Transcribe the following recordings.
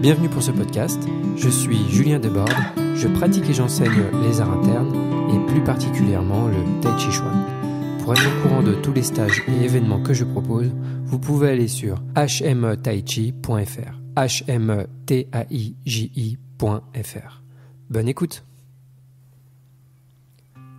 Bienvenue pour ce podcast. Je suis Julien Desbordes. Je pratique et j'enseigne les arts internes et plus particulièrement le Tai Chi Chuan. Pour être au courant de tous les stages et événements que je propose, vous pouvez aller sur hmetaichi.fr. hmetaichi.fr. Bonne écoute.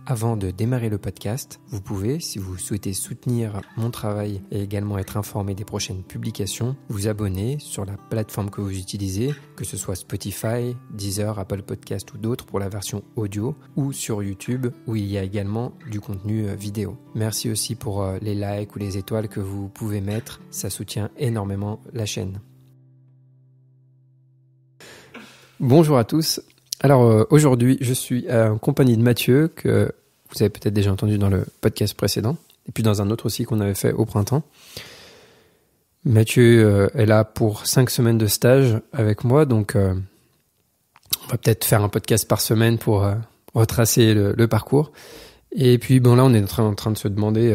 Avant de démarrer le podcast, vous pouvez, si vous souhaitez soutenir mon travail et également être informé des prochaines publications, vous abonner sur la plateforme que vous utilisez, que ce soit Spotify, Deezer, Apple Podcast ou d'autres pour la version audio, ou sur YouTube où il y a également du contenu vidéo. Merci aussi pour les likes ou les étoiles que vous pouvez mettre, ça soutient énormément la chaîne. Bonjour à tous. Alors aujourd'hui, je suis en compagnie de Mathieu, que vous avez peut-être déjà entendu dans le podcast précédent, et puis dans un autre aussi qu'on avait fait au printemps. Mathieu est là pour 5 semaines de stage avec moi, donc on va peut-être faire un podcast par semaine pour retracer le parcours. Et puis bon, là on est en train de se demander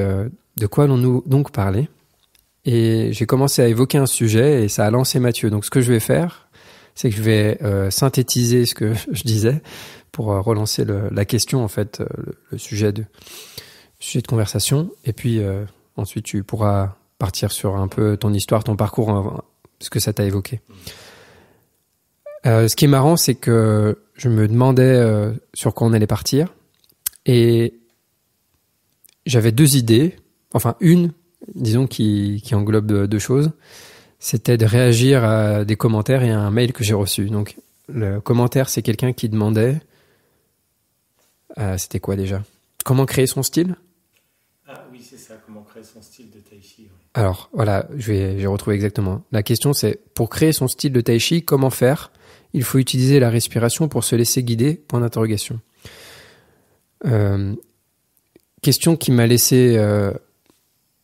de quoi allons-nous donc parler. Et j'ai commencé à évoquer un sujet et ça a lancé Mathieu. Donc ce que je vais faire, c'est que je vais synthétiser ce que je disais pour relancer la question, en fait, le sujet de conversation. Et puis ensuite, tu pourras partir sur un peu ton histoire, ton parcours, ce que ça t'a évoqué. Ce qui est marrant, c'est que je me demandais sur quoi on allait partir. Et j'avais 2 idées, enfin une, disons, qui englobe 2 choses. C'était de réagir à des commentaires et à un mail que j'ai reçu. Donc, le commentaire, c'est quelqu'un qui demandait... c'était quoi déjà ? Comment créer son style ? Ah oui, c'est ça, comment créer son style de Tai Chi. Oui. Alors, voilà, j'ai retrouvé exactement. La question, c'est, pour créer son style de Tai Chi, comment faire ? Il faut utiliser la respiration pour se laisser guider, point d'interrogation. Question qui m'a laissé...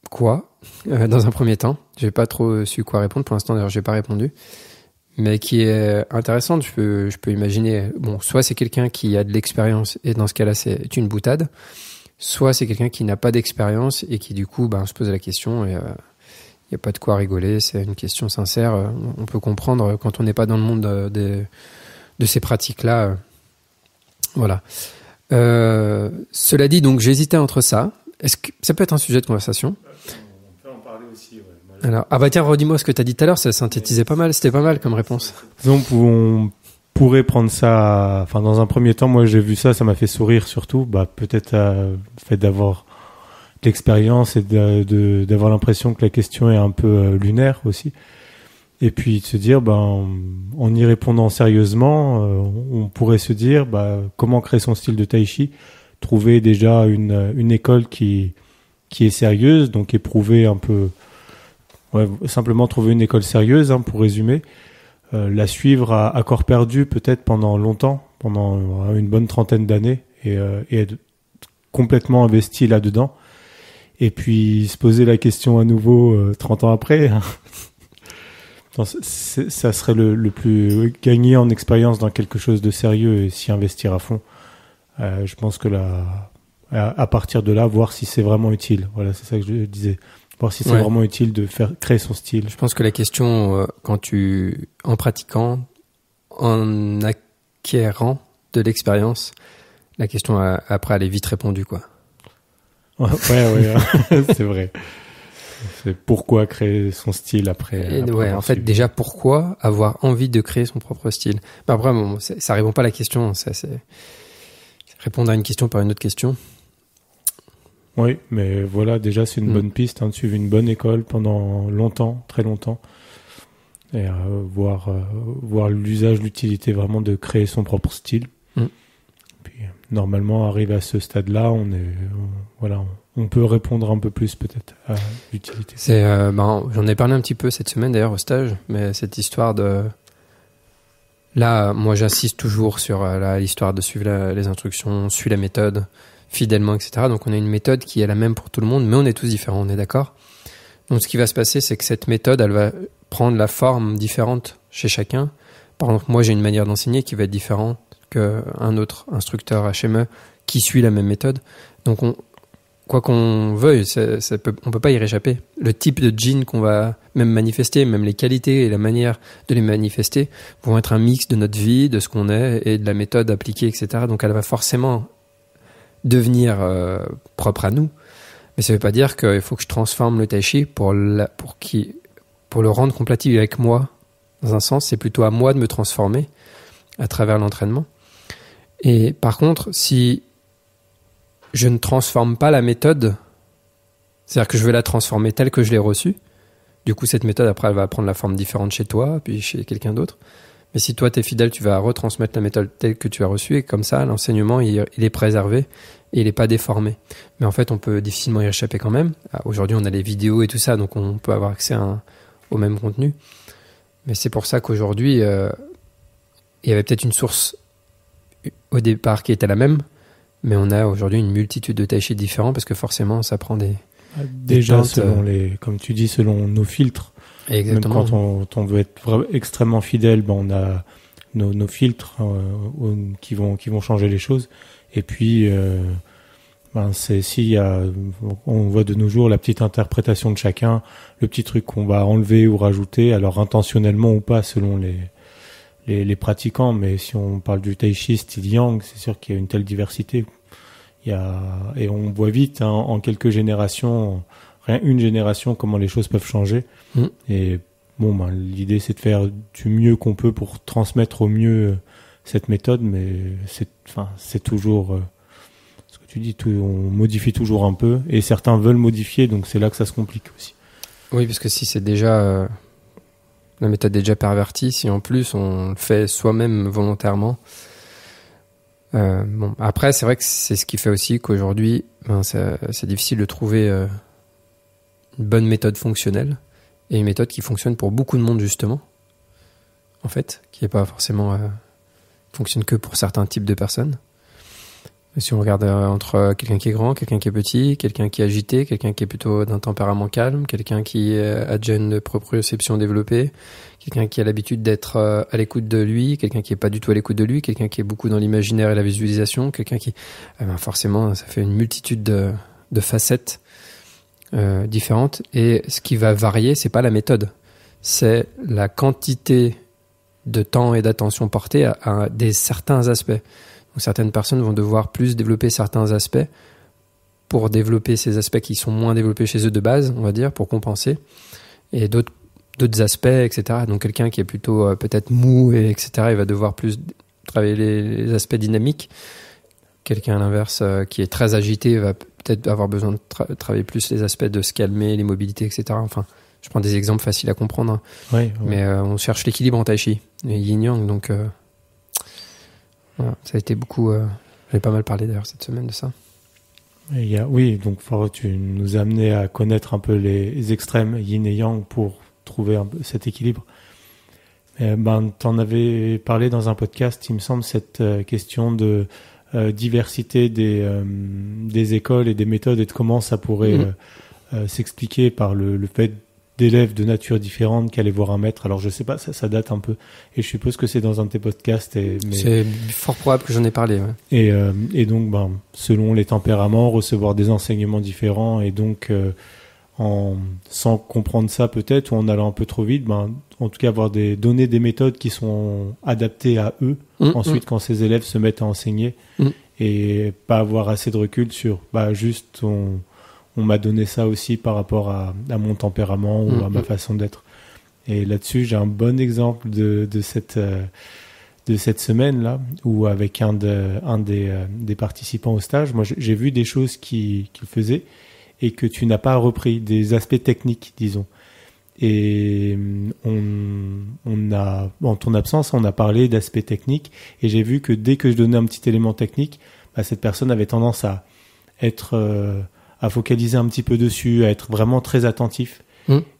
quoi dans un premier temps, j'ai pas trop su quoi répondre pour l'instant, d'ailleurs j'ai pas répondu, mais qui est intéressante. Je peux imaginer, bon, soit c'est quelqu'un qui a de l'expérience et dans ce cas-là c'est une boutade, soit c'est quelqu'un qui n'a pas d'expérience et qui du coup se pose la question et y a pas de quoi rigoler, c'est une question sincère. On peut comprendre quand on n'est pas dans le monde de ces pratiques-là. Voilà. Cela dit, donc j'hésitais entre ça. Est-ce que ça peut être un sujet de conversation ? On peut en parler aussi, ouais. Alors, tiens, redis-moi ce que tu as dit tout à l'heure, ça synthétisait pas mal, c'était pas mal comme réponse. Donc, on pourrait prendre ça, enfin, dans un premier temps, moi j'ai vu ça m'a fait sourire surtout, peut-être le fait d'avoir de l'expérience et d'avoir l'impression que la question est un peu lunaire aussi. Et puis de se dire, en y répondant sérieusement, on pourrait se dire, comment créer son style de Tai Chi, trouver déjà une école qui est sérieuse, donc éprouver un peu, simplement trouver une école sérieuse, pour résumer, la suivre à corps perdu peut-être pendant longtemps, pendant une bonne trentaine d'années, et être complètement investi là-dedans, et puis se poser la question à nouveau 30 ans après. Ça serait le plus gagner en expérience dans quelque chose de sérieux et s'y investir à fond. Je pense que à partir de là, voir si c'est vraiment utile. Voilà, c'est ça que je disais. Voir si c'est vraiment utile de créer son style. Je pense que la question, en pratiquant, en acquérant de l'expérience, la question après elle est vite répondue, quoi. Ouais, c'est vrai. C'est pourquoi créer son style après. En fait, déjà pourquoi avoir envie de créer son propre style. Après, ça répond pas à la question. C'est répondre à une question par une autre question. Oui, mais voilà, déjà c'est une bonne piste, de suivre une bonne école pendant longtemps, très longtemps, et voir l'usage, l'utilité vraiment de créer son propre style. Puis normalement, arrivé à ce stade-là, on peut répondre un peu plus peut-être à l'utilité. J'en ai parlé un petit peu cette semaine d'ailleurs au stage, mais cette histoire de... Là, moi j'insiste toujours sur l'histoire de suivre les instructions, suivre la méthode fidèlement, etc. Donc on a une méthode qui est la même pour tout le monde, mais on est tous différents, on est d'accord ? Donc ce qui va se passer, c'est que cette méthode, elle va prendre la forme différente chez chacun. Par exemple, moi j'ai une manière d'enseigner qui va être différente qu'un autre instructeur HME qui suit la même méthode. Donc quoi qu'on veuille, on peut pas y réchapper. Le type de jean qu'on va même manifester, même les qualités et la manière de les manifester vont être un mix de notre vie, de ce qu'on est et de la méthode appliquée, etc. Donc elle va forcément devenir propre à nous. Mais ça veut pas dire qu'il faut que je transforme le tai chi pour le rendre compatible avec moi. Dans un sens, c'est plutôt à moi de me transformer à travers l'entraînement. Et par contre, si je ne transforme pas la méthode, c'est-à-dire que je veux la transformer telle que je l'ai reçue, du coup cette méthode après elle va prendre la forme différente chez toi, puis chez quelqu'un d'autre. Mais si toi t'es fidèle, tu vas retransmettre la méthode telle que tu as reçue, et comme ça l'enseignement il est préservé et il n'est pas déformé. Mais en fait on peut difficilement y échapper quand même. Aujourd'hui on a les vidéos et tout ça, donc on peut avoir accès au même contenu. Mais c'est pour ça qu'aujourd'hui il y avait peut-être une source au départ qui était la même, mais on a aujourd'hui une multitude de tai chi différents parce que forcément ça prend déjà des selon comme tu dis, selon nos filtres. Exactement. Même quand on veut être extrêmement fidèle, on a nos filtres qui vont changer les choses. Et puis on voit de nos jours la petite interprétation de chacun, le petit truc qu'on va enlever ou rajouter, alors intentionnellement ou pas selon les pratiquants, mais si on parle du tai chi style yang, c'est sûr qu'il y a une telle diversité. Et on voit vite en quelques générations, une génération, comment les choses peuvent changer. Et l'idée c'est de faire du mieux qu'on peut pour transmettre au mieux cette méthode, mais c'est toujours ce que tu dis, on modifie toujours un peu, et certains veulent modifier, donc c'est là que ça se complique aussi. Oui, parce que si c'est déjà la méthode est déjà pervertie, si en plus on le fait soi-même volontairement. Après, c'est vrai que c'est ce qui fait aussi qu'aujourd'hui, c'est difficile de trouver une bonne méthode fonctionnelle et une méthode qui fonctionne pour beaucoup de monde justement, en fait, qui est pas forcément fonctionne que pour certains types de personnes. Mais si on regarde entre quelqu'un qui est grand, quelqu'un qui est petit, quelqu'un qui est agité, quelqu'un qui est plutôt d'un tempérament calme, quelqu'un qui a déjà une proprioception développée, quelqu'un qui a l'habitude d'être à l'écoute de lui, quelqu'un qui est pas du tout à l'écoute de lui, quelqu'un qui est beaucoup dans l'imaginaire et la visualisation, quelqu'un qui... forcément, ça fait une multitude de facettes différentes. Et ce qui va varier, c'est pas la méthode, c'est la quantité de temps et d'attention portée à certains aspects. Donc, certaines personnes vont devoir plus développer certains aspects pour développer ces aspects qui sont moins développés chez eux de base, on va dire, pour compenser. Et d'autres aspects, etc. Donc quelqu'un qui est plutôt peut-être mou, etc., il va devoir plus travailler les aspects dynamiques. Quelqu'un à l'inverse qui est très agité va peut-être avoir besoin de travailler plus les aspects de se calmer, les mobilités, etc. Enfin, je prends des exemples faciles à comprendre. Oui. Mais on cherche l'équilibre en tai chi, et yin-yang, donc... Voilà, ça a été beaucoup. J'ai pas mal parlé d'ailleurs cette semaine de ça. Oui, donc tu nous as amené à connaître un peu les extrêmes yin et yang pour trouver un peu cet équilibre. T'en avais parlé dans un podcast, il me semble, cette question de diversité des écoles et des méthodes, et de comment ça pourrait s'expliquer par le fait d'élèves de nature différente qui allaient voir un maître. Alors je sais pas, ça date un peu, et je suppose que c'est dans un de tes podcasts. C'est fort probable que j'en ai parlé. Ouais. Et donc selon les tempéraments, recevoir des enseignements différents, et donc sans comprendre ça peut-être, ou en allant un peu trop vite, en tout cas donner des méthodes qui sont adaptées à eux ensuite quand ces élèves se mettent à enseigner, et pas avoir assez de recul sur juste on m'a donné ça aussi par rapport à mon tempérament ou à ma façon d'être. Et là-dessus, j'ai un bon exemple de cette semaine-là, où avec un des participants au stage, moi j'ai vu des choses qu'il faisait et que tu n'as pas repris, des aspects techniques, disons. Et on a, en ton absence, on a parlé d'aspects techniques, et j'ai vu que dès que je donnais un petit élément technique, cette personne avait tendance à être... à focaliser un petit peu dessus, à être vraiment très attentif.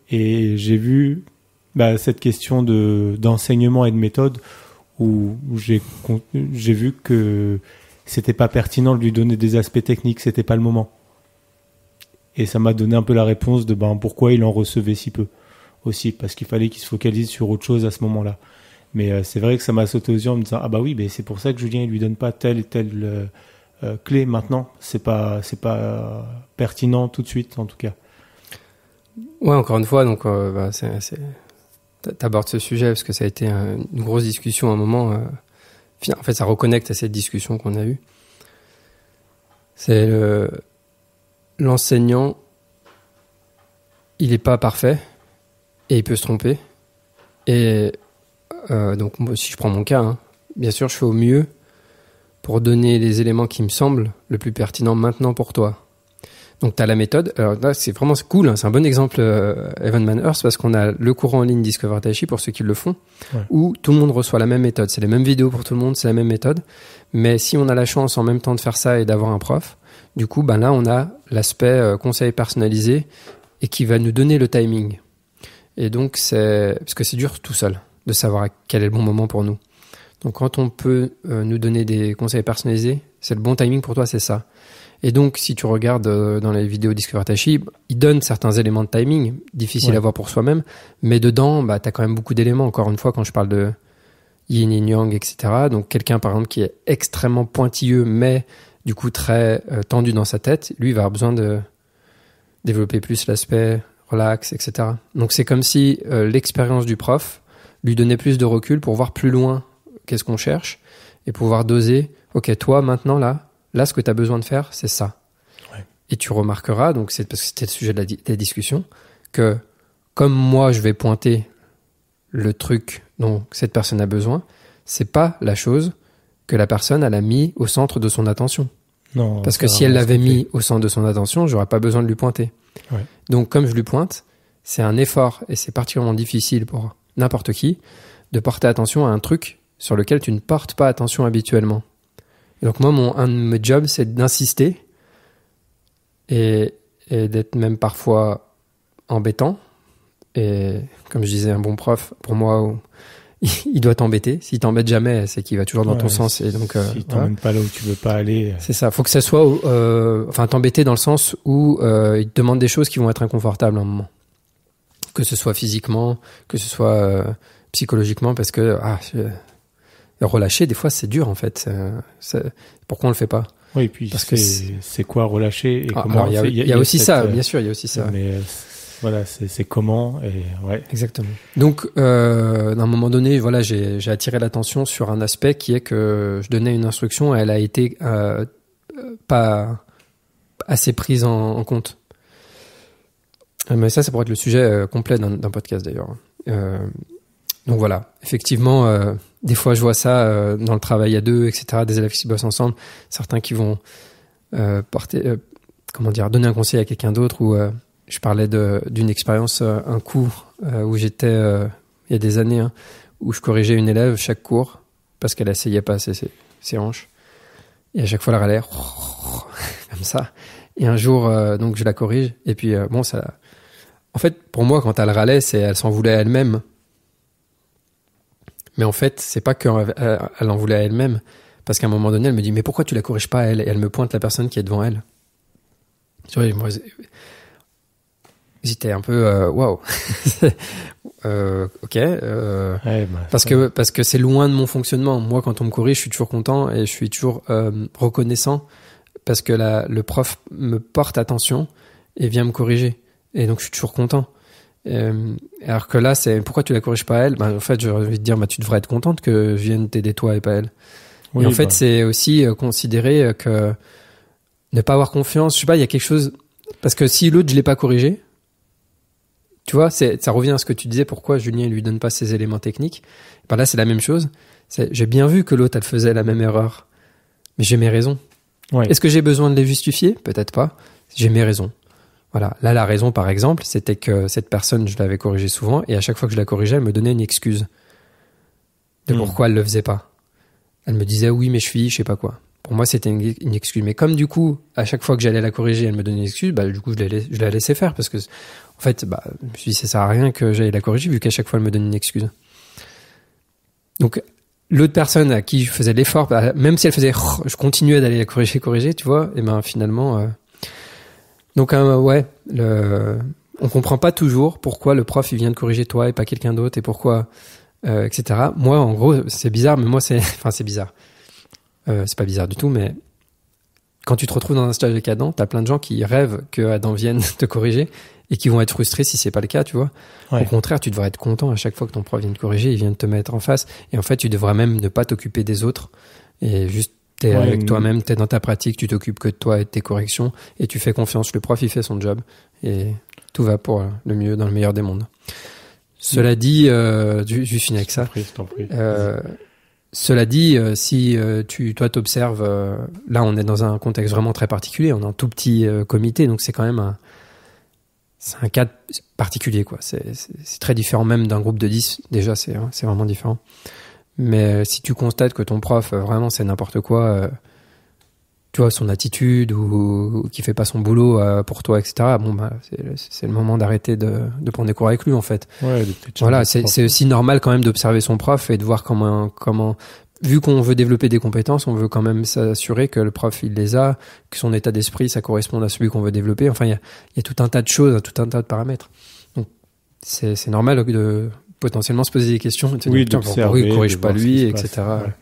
Et j'ai vu cette question d'enseignement et de méthode où j'ai vu que c'était pas pertinent de lui donner des aspects techniques, c'était pas le moment. Et ça m'a donné un peu la réponse de pourquoi il en recevait si peu aussi, parce qu'il fallait qu'il se focalise sur autre chose à ce moment-là. Mais c'est vrai que ça m'a sauté aux yeux en me disant oui, c'est pour ça que Julien il lui donne pas tel et tel clé maintenant. C'est pas pertinent tout de suite, en tout cas. Ouais, encore une fois, donc t'abordes ce sujet parce que ça a été une grosse discussion à un moment. En fait, ça reconnecte à cette discussion qu'on a eue. C'est l'enseignant, il n'est pas parfait et il peut se tromper. Et donc, moi, si je prends mon cas, hein, bien sûr, je fais au mieux pour donner les éléments qui me semblent le plus pertinents maintenant pour toi. Donc, tu as la méthode. Alors là, c'est vraiment cool. Hein, c'est un bon exemple, Evan Manhurst, parce qu'on a le cours en ligne Discover Tai Chi pour ceux qui le font, où tout le monde reçoit la même méthode. C'est les mêmes vidéos pour tout le monde, c'est la même méthode. Mais si on a la chance en même temps de faire ça et d'avoir un prof, du coup, là, on a l'aspect conseil personnalisé et qui va nous donner le timing. Et donc, parce que c'est dur tout seul de savoir quel est le bon moment pour nous. Donc, quand on peut nous donner des conseils personnalisés, c'est le bon timing pour toi, c'est ça. Et donc, si tu regardes dans les vidéos Discover Tai Chi, il donne certains éléments de timing, difficiles à voir pour soi-même, mais dedans, tu as quand même beaucoup d'éléments. Encore une fois, quand je parle de yin et yang, etc. Donc, quelqu'un, par exemple, qui est extrêmement pointilleux, mais du coup très tendu dans sa tête, lui, il va avoir besoin de développer plus l'aspect relax, etc. Donc, c'est comme si l'expérience du prof lui donnait plus de recul pour voir plus loin qu'est-ce qu'on cherche et pouvoir doser, ok, toi, maintenant, là, ce que tu as besoin de faire, c'est ça. Ouais. Et tu remarqueras, donc c'est parce que c'était le sujet de la discussion, que comme moi, je vais pointer le truc dont cette personne a besoin, c'est pas la chose que la personne elle a mis au centre de son attention. Non. Parce que si elle l'avait mis au centre de son attention, j'aurais pas besoin de lui pointer. Ouais. Donc comme je lui pointe, c'est un effort et c'est particulièrement difficile pour n'importe qui de porter attention à un truc sur lequel tu ne portes pas attention habituellement. Et donc moi, un de mes jobs, c'est d'insister et d'être même parfois embêtant. Et comme je disais, un bon prof, pour moi, il doit t'embêter. S'il t'embête jamais, c'est qu'il va toujours dans ton sens. Et donc, s'il t'emmène pas là où tu veux pas aller. C'est ça. Faut que ça soit, t'embêter dans le sens où il te demande des choses qui vont être inconfortables à un moment. Que ce soit physiquement, que ce soit psychologiquement, parce que relâcher, des fois, c'est dur en fait. Pourquoi on le fait pas? Oui, puis parce que c'est quoi relâcher et comment? Il y a aussi ça, bien sûr, il y a aussi ça. Mais voilà, c'est comment et ouais. Exactement. Donc, à un moment donné, voilà, j'ai attiré l'attention sur un aspect qui est que je donnais une instruction et elle a été pas assez prise en compte. Mais ça pourrait être le sujet complet d'un podcast d'ailleurs. Donc voilà, effectivement, des fois je vois ça dans le travail à deux, etc. Des élèves qui bossent ensemble, certains qui vont donner un conseil à quelqu'un d'autre. Ou je parlais d'une expérience, un cours où j'étais il y a des années, où je corrigeais une élève chaque cours parce qu'elle essayait pas ses hanches. Et à chaque fois elle râlait comme ça. Et un jour, donc je la corrige. Et puis ça. En fait, pour moi, quand elle râlait, elle s'en voulait à elle-même. Mais en fait, c'est pas qu'elle en voulait à elle-même, parce qu'à un moment donné, elle me dit « Mais pourquoi tu la corriges pas à elle ?» Et elle me pointe la personne qui est devant elle. Tu vois, moi, j'étais un peu waouh. Ok. Parce que c'est loin de mon fonctionnement. Moi, quand on me corrige, je suis toujours content et je suis toujours reconnaissant parce que le prof me porte attention et vient me corriger. Et donc, je suis toujours content. Alors que là, c'est pourquoi tu la corriges pas elle? En fait, j'ai envie de dire, tu devrais être contente que je vienne t'aider toi et pas elle. Oui, et en fait, c'est aussi considérer que ne pas avoir confiance. Je sais pas, il y a quelque chose parce que si l'autre je l'ai pas corrigé, tu vois, ça revient à ce que tu disais. Pourquoi Julien lui donne pas ses éléments techniques? Là, c'est la même chose. J'ai bien vu que l'autre elle faisait la même erreur, mais j'ai mes raisons. Ouais. Est-ce que j'ai besoin de les justifier? Peut-être pas. J'ai mes raisons. Voilà. Là, la raison, par exemple, c'était que cette personne, je l'avais corrigée souvent, et à chaque fois que je la corrigeais, elle me donnait une excuse de pourquoi elle le faisait pas. Elle me disait, oui, mais je sais pas quoi. Pour moi, c'était une excuse. Mais comme du coup, à chaque fois que j'allais la corriger, elle me donnait une excuse, du coup, je la laissais faire parce que, en fait, je me suis dit, ça sert à rien que j'aille la corriger vu qu'à chaque fois, elle me donne une excuse. Donc, l'autre personne à qui je faisais l'effort, même si elle faisait, je continuais d'aller la corriger, tu vois, et finalement, donc on comprend pas toujours pourquoi le prof il vient de corriger toi et pas quelqu'un d'autre et pourquoi etc. Moi en gros c'est bizarre, mais moi c'est bizarre. C'est pas bizarre du tout, mais quand tu te retrouves dans un stage avec Adam, t'as plein de gens qui rêvent que Adam vienne te corriger et qui vont être frustrés si c'est pas le cas, tu vois. Ouais. Au contraire, tu devrais être content à chaque fois que ton prof vient te corriger, il vient te mettre en face. Et en fait, tu devrais même ne pas t'occuper des autres et juste t'es avec toi-même, t'es dans ta pratique, tu t'occupes que de toi et de tes corrections et tu fais confiance. Le prof, il fait son job et tout va pour le mieux dans le meilleur des mondes. Cela dit, je finis avec ça. Je t'en prie. Cela dit, si toi t'observes, là on est dans un contexte vraiment très particulier, on est un tout petit comité, donc c'est quand même c'est un cas particulier, quoi. C'est très différent même d'un groupe de 10, déjà c'est vraiment différent. Mais si tu constates que ton prof, vraiment c'est n'importe quoi, tu vois, son attitude ou qui fait pas son boulot pour toi, etc. Bon, bah, c'est le moment d'arrêter de prendre des cours avec lui, en fait. Ouais, voilà, c'est aussi normal quand même d'observer son prof et de voir comment, vu qu'on veut développer des compétences, on veut quand même s'assurer que le prof, il les a, que son état d'esprit, ça corresponde à celui qu'on veut développer. Enfin, il y a tout un tas de choses, tout un tas de paramètres. Donc, c'est normal de potentiellement se poser des questions. Oui, pourquoi il corrige pas lui, etc. Ouais.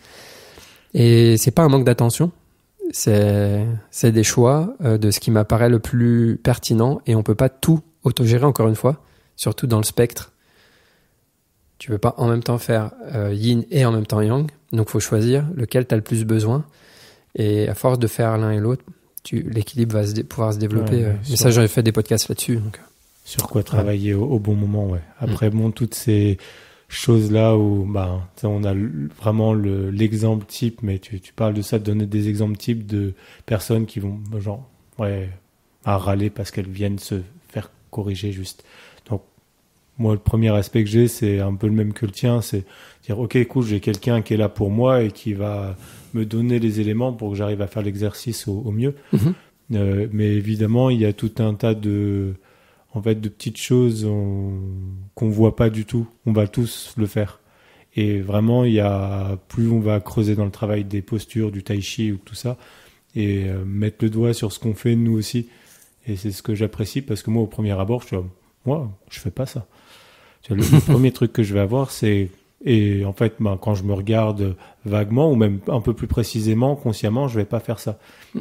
Et c'est pas un manque d'attention. C'est des choix de ce qui m'apparaît le plus pertinent et on peut pas tout autogérer, encore une fois, surtout dans le spectre. Tu peux pas en même temps faire yin et en même temps yang, donc faut choisir lequel tu as le plus besoin et à force de faire l'un et l'autre, l'équilibre va pouvoir se développer. Mais ça, j'avais fait des podcasts là-dessus. Donc. Sur quoi travailler au bon moment, ouais. Après, bon, toutes ces choses-là où on a vraiment l'exemple type, mais tu parles de ça, de donner des exemples types de personnes qui vont à râler parce qu'elles viennent se faire corriger juste. Donc moi, le premier aspect que j'ai, c'est un peu le même que le tien, c'est dire ok, cool, j'ai quelqu'un qui est là pour moi et qui va me donner les éléments pour que j'arrive à faire l'exercice au mieux. Mais évidemment, il y a tout un tas de petites choses qu'on voit pas du tout. On va tous le faire. Et vraiment, plus on va creuser dans le travail des postures, du tai chi ou tout ça, et mettre le doigt sur ce qu'on fait nous aussi. Et c'est ce que j'apprécie parce que moi, au premier abord, je fais pas ça. Le premier truc que je vais avoir, et en fait, quand je me regarde vaguement ou même un peu plus précisément, consciemment, je vais pas faire ça.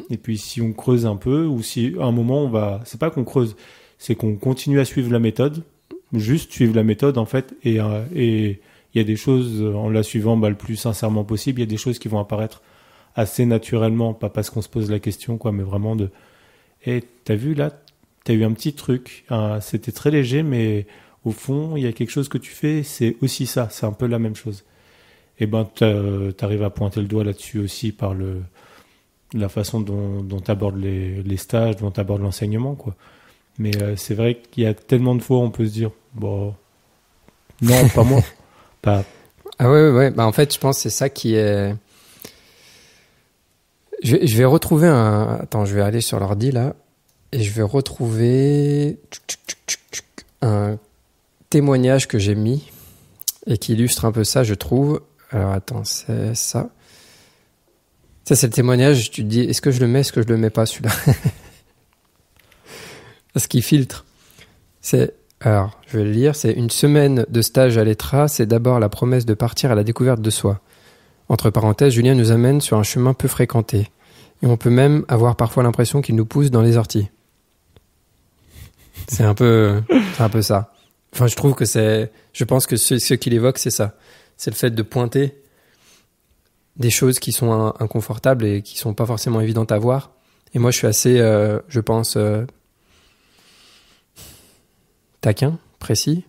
Et puis, si on creuse un peu, ou si à un moment c'est pas qu'on creuse, c'est qu'on continue à suivre la méthode, juste suivre la méthode en fait, et il y a des choses, en la suivant le plus sincèrement possible, il y a des choses qui vont apparaître assez naturellement, pas parce qu'on se pose la question, quoi, mais vraiment t'as vu là, t'as eu un petit truc, c'était très léger, mais au fond, il y a quelque chose que tu fais, c'est aussi ça, c'est un peu la même chose. Et t'arrives à pointer le doigt là-dessus aussi par la façon dont t'abordes les stages, dont t'abordes l'enseignement, quoi. Mais c'est vrai qu'il y a tellement de fois où on peut se dire bon, non, pas moi. Pas... Ah ouais. En fait, je pense que c'est ça qui est... Je vais retrouver Attends, je vais aller sur l'ordi, là, et je vais retrouver un témoignage que j'ai mis et qui illustre un peu ça, je trouve. Alors, attends, c'est ça. Ça, c'est le témoignage. Tu te dis, est-ce que je le mets, est-ce que je le mets pas, celui-là? Ce qui filtre, alors, je vais le lire, c'est une semaine de stage à l'ETRA, c'est d'abord la promesse de partir à la découverte de soi. Entre parenthèses, Julien nous amène sur un chemin peu fréquenté. Et on peut même avoir parfois l'impression qu'il nous pousse dans les orties. C'est un peu ça. Enfin, je pense que ce qu'il évoque, c'est ça. C'est le fait de pointer des choses qui sont inconfortables et qui sont pas forcément évidentes à voir. Et moi, je suis assez, je pense, taquin, précis.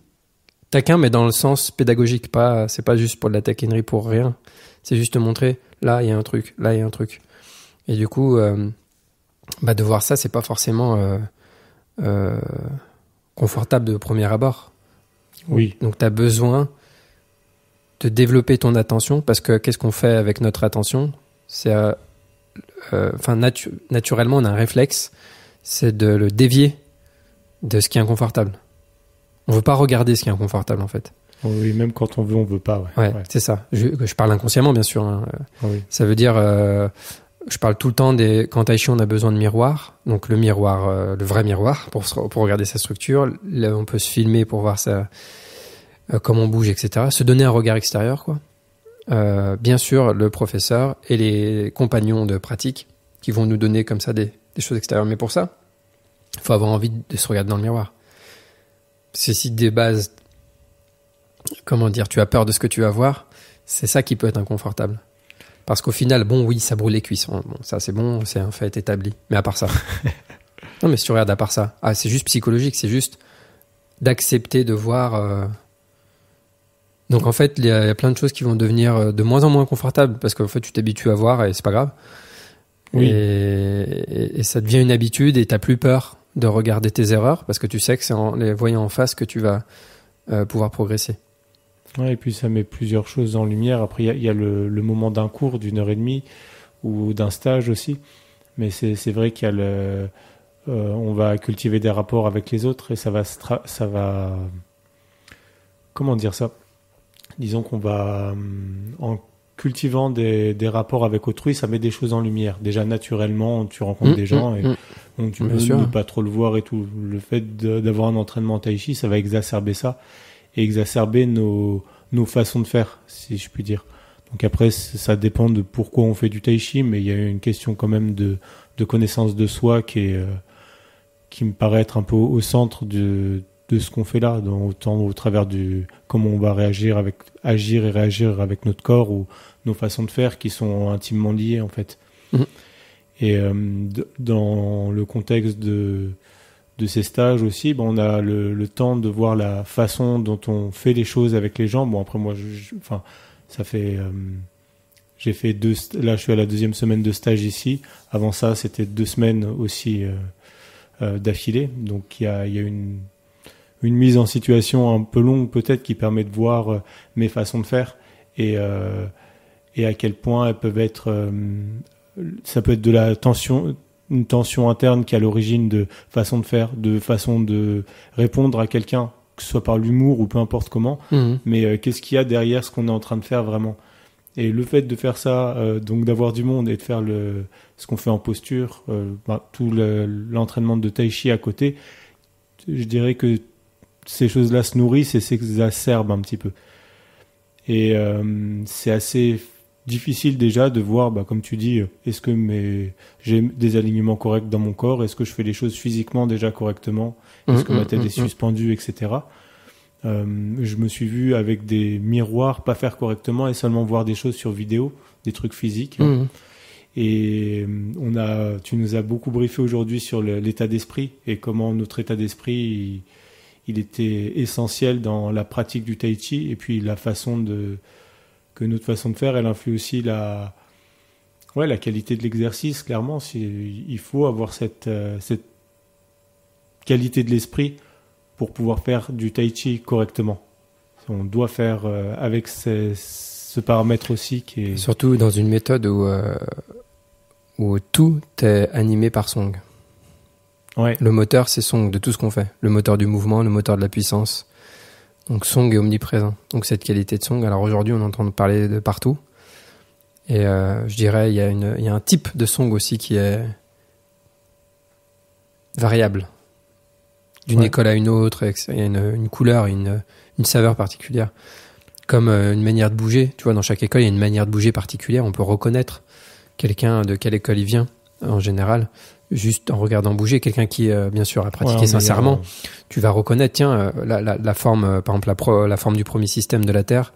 Taquin, mais dans le sens pédagogique. C'est pas juste pour de la taquinerie pour rien. C'est juste te montrer, là, il y a un truc, là, il y a un truc. Et du coup, de voir ça, c'est pas forcément confortable de premier abord. Oui. Donc, tu as besoin de développer ton attention, parce que qu'est-ce qu'on fait avec notre attention? C'est, naturellement, on a un réflexe, c'est de le dévier de ce qui est inconfortable. On veut pas regarder ce qui est inconfortable, en fait. Oui, même quand on veut pas. Ouais. C'est ça. Je parle inconsciemment, bien sûr. Hein. Oui. Ça veut dire, je parle tout le temps quand Tai Chi, on a besoin de miroir. Donc le miroir, le vrai miroir, pour regarder sa structure. Là, on peut se filmer pour voir comment on bouge, etc. Se donner un regard extérieur, quoi. Bien sûr, le professeur et les compagnons de pratique qui vont nous donner comme ça des choses extérieures. Mais pour ça, il faut avoir envie de se regarder dans le miroir. C'est si des bases, comment dire, tu as peur de ce que tu vas voir, c'est ça qui peut être inconfortable. Parce qu'au final, bon, oui, ça brûle les cuisses. Bon, ça, c'est bon, c'est un fait établi. Mais à part ça. Non, mais si tu regardes à part ça, c'est juste psychologique, c'est juste d'accepter de voir. Donc en fait, il y a plein de choses qui vont devenir de moins en moins confortables parce qu'en fait, tu t'habitues à voir et c'est pas grave. Oui. Et ça devient une habitude et t'as plus peur de regarder tes erreurs parce que tu sais que c'est en les voyant en face que tu vas pouvoir progresser. Ouais, et puis ça met plusieurs choses en lumière. Après, il y a le moment d'un cours d'1h30 ou d'un stage aussi. Mais c'est vrai qu'il y a on va cultiver des rapports avec les autres et ça va comment dire ça? Disons qu'on va, en cultivant des rapports avec autrui, ça met des choses en lumière. Déjà, naturellement, tu rencontres des gens et donc tu peux ne pas trop le voir et tout. Le fait d'avoir un entraînement tai chi, ça va exacerber ça et exacerber nos façons de faire, si je puis dire. Donc après, ça dépend de pourquoi on fait du tai chi, mais il y a une question quand même de connaissance de soi qui me paraît être un peu au centre de ce qu'on fait là, autant au travers du comment on va agir et réagir avec notre corps ou nos façons de faire qui sont intimement liées en fait. Et dans le contexte de ces stages aussi, on a le temps de voir la façon dont on fait les choses avec les gens. Bon après moi, ça fait j'ai fait là je suis à la 2e semaine de stage ici. Avant ça c'était 2 semaines aussi d'affilée. Donc il y a une mise en situation un peu longue peut-être qui permet de voir mes façons de faire et à quel point elles peuvent être ça peut être de la tension, une tension interne qui est à l'origine de façon de faire, de façon de répondre à quelqu'un, que ce soit par l'humour ou peu importe comment, mais qu'est-ce qu'il y a derrière ce qu'on est en train de faire vraiment. Et le fait de faire ça, donc d'avoir du monde et de faire ce qu'on fait en posture, tout l'entraînement de tai chi à côté, je dirais que ces choses-là se nourrissent et s'exacerbent un petit peu. Et c'est assez difficile déjà de voir, comme tu dis, est-ce que j'ai des alignements corrects dans mon corps, est-ce que je fais les choses physiquement déjà correctement, est-ce que ma tête est suspendue, etc. Je me suis vu avec des miroirs pas faire correctement et seulement voir des choses sur vidéo, des trucs physiques. Et tu nous as beaucoup briefé aujourd'hui sur l'état d'esprit et comment notre état d'esprit il était essentiel dans la pratique du tai chi et puis que notre façon de faire elle influe aussi la qualité de l'exercice. Clairement, il faut avoir cette qualité de l'esprit pour pouvoir faire du tai chi correctement. On doit faire avec ce paramètre aussi qui est surtout dans une méthode où tout est animé par Song. Ouais. Le moteur, c'est Song de tout ce qu'on fait. Le moteur du mouvement, le moteur de la puissance. Donc Song est omniprésent. Donc cette qualité de Song, alors aujourd'hui on entend parler de partout. Et je dirais il y a un type de Song aussi qui est variable. D'une école à une autre, il y a une couleur, une saveur particulière. Comme une manière de bouger. Tu vois, dans chaque école, il y a une manière de bouger particulière. On peut reconnaître quelqu'un de quelle école il vient, en général, juste en regardant bouger. Quelqu'un qui, bien sûr, a pratiqué sincèrement, tu vas reconnaître, tiens, la forme, par exemple, la forme du premier système de la Terre,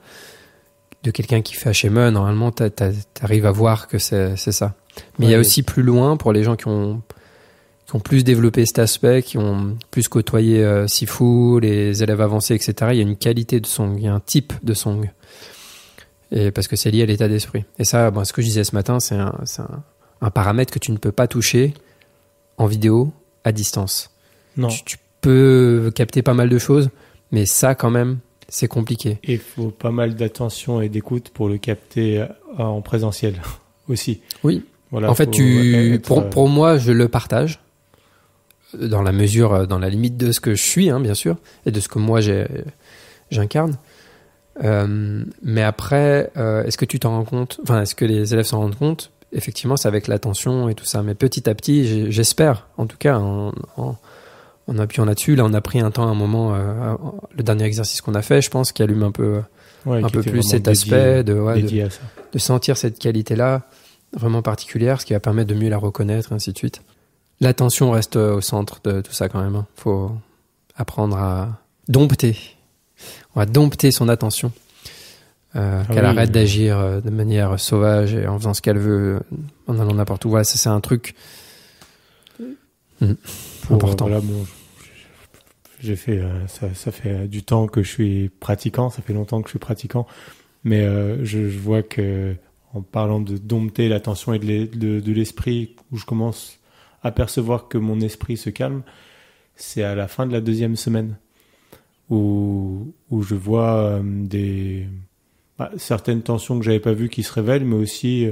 de quelqu'un qui fait HME, normalement, t'arrives à voir que c'est ça. Mais il y a aussi plus loin, pour les gens qui ont plus développé cet aspect, qui ont plus côtoyé Sifu, les élèves avancés, etc., il y a une qualité de Song, il y a un type de Song. Et parce que c'est lié à l'état d'esprit. Et ça, ce que je disais ce matin, c'est un paramètre que tu ne peux pas toucher en vidéo à distance. Non. Tu peux capter pas mal de choses, mais ça, quand même, c'est compliqué. Et il faut pas mal d'attention et d'écoute pour le capter en présentiel aussi. Oui. Voilà, en fait, pour moi, je le partage dans la mesure, dans la limite de ce que je suis, bien sûr, et de ce que moi j'incarne. Mais après, est-ce que tu t'en rends compte? Enfin, est-ce que les élèves s'en rendent compte? Effectivement, c'est avec l'attention et tout ça. Mais petit à petit, j'espère, en tout cas, en appuyant là-dessus. Là, on a pris un temps, un moment, le dernier exercice qu'on a fait, je pense, qui allume un peu plus cet aspect de sentir cette qualité-là. vraiment particulière, ce qui va permettre de mieux la reconnaître, et ainsi de suite. L'attention reste au centre de tout ça quand même. Faut apprendre à dompter. On va dompter son attention. Qu'elle arrête d'agir de manière sauvage et en faisant ce qu'elle veut, en allant n'importe où. Voilà, ça c'est un truc important. Voilà, bon, j'ai fait ça fait du temps que je suis pratiquant, ça fait longtemps que je suis pratiquant, mais je vois que en parlant de dompter l'attention et de l'esprit, où je commence à percevoir que mon esprit se calme, c'est à la fin de la 2e semaine où je vois certaines tensions que j'avais pas vues qui se révèlent, mais aussi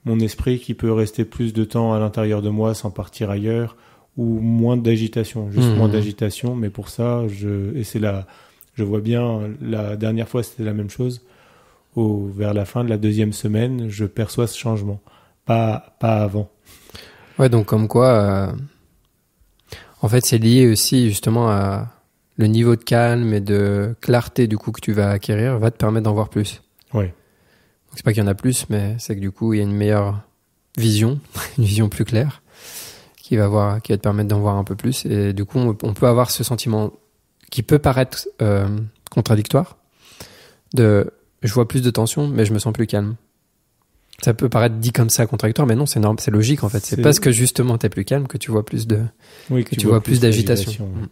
mon esprit qui peut rester plus de temps à l'intérieur de moi sans partir ailleurs, ou moins d'agitation, juste moins d'agitation. Mais pour ça, je vois bien, la dernière fois c'était la même chose. Vers la fin de la 2e semaine, je perçois ce changement, pas avant. Ouais, donc comme quoi, en fait, c'est lié aussi justement à le niveau de calme et de clarté du coup que tu vas acquérir va te permettre d'en voir plus. Ouais. Donc, c'est pas qu'il y en a plus, mais c'est que du coup, il y a une meilleure vision, une vision plus claire, qui va te permettre d'en voir un peu plus. Et du coup, on peut avoir ce sentiment qui peut paraître contradictoire, de je vois plus de tension, mais je me sens plus calme. Ça peut paraître dit comme ça contradictoire, mais non, c'est normal, c'est logique en fait. C'est parce que justement t'es plus calme que tu vois plus que tu vois plus d'agitation. Ouais.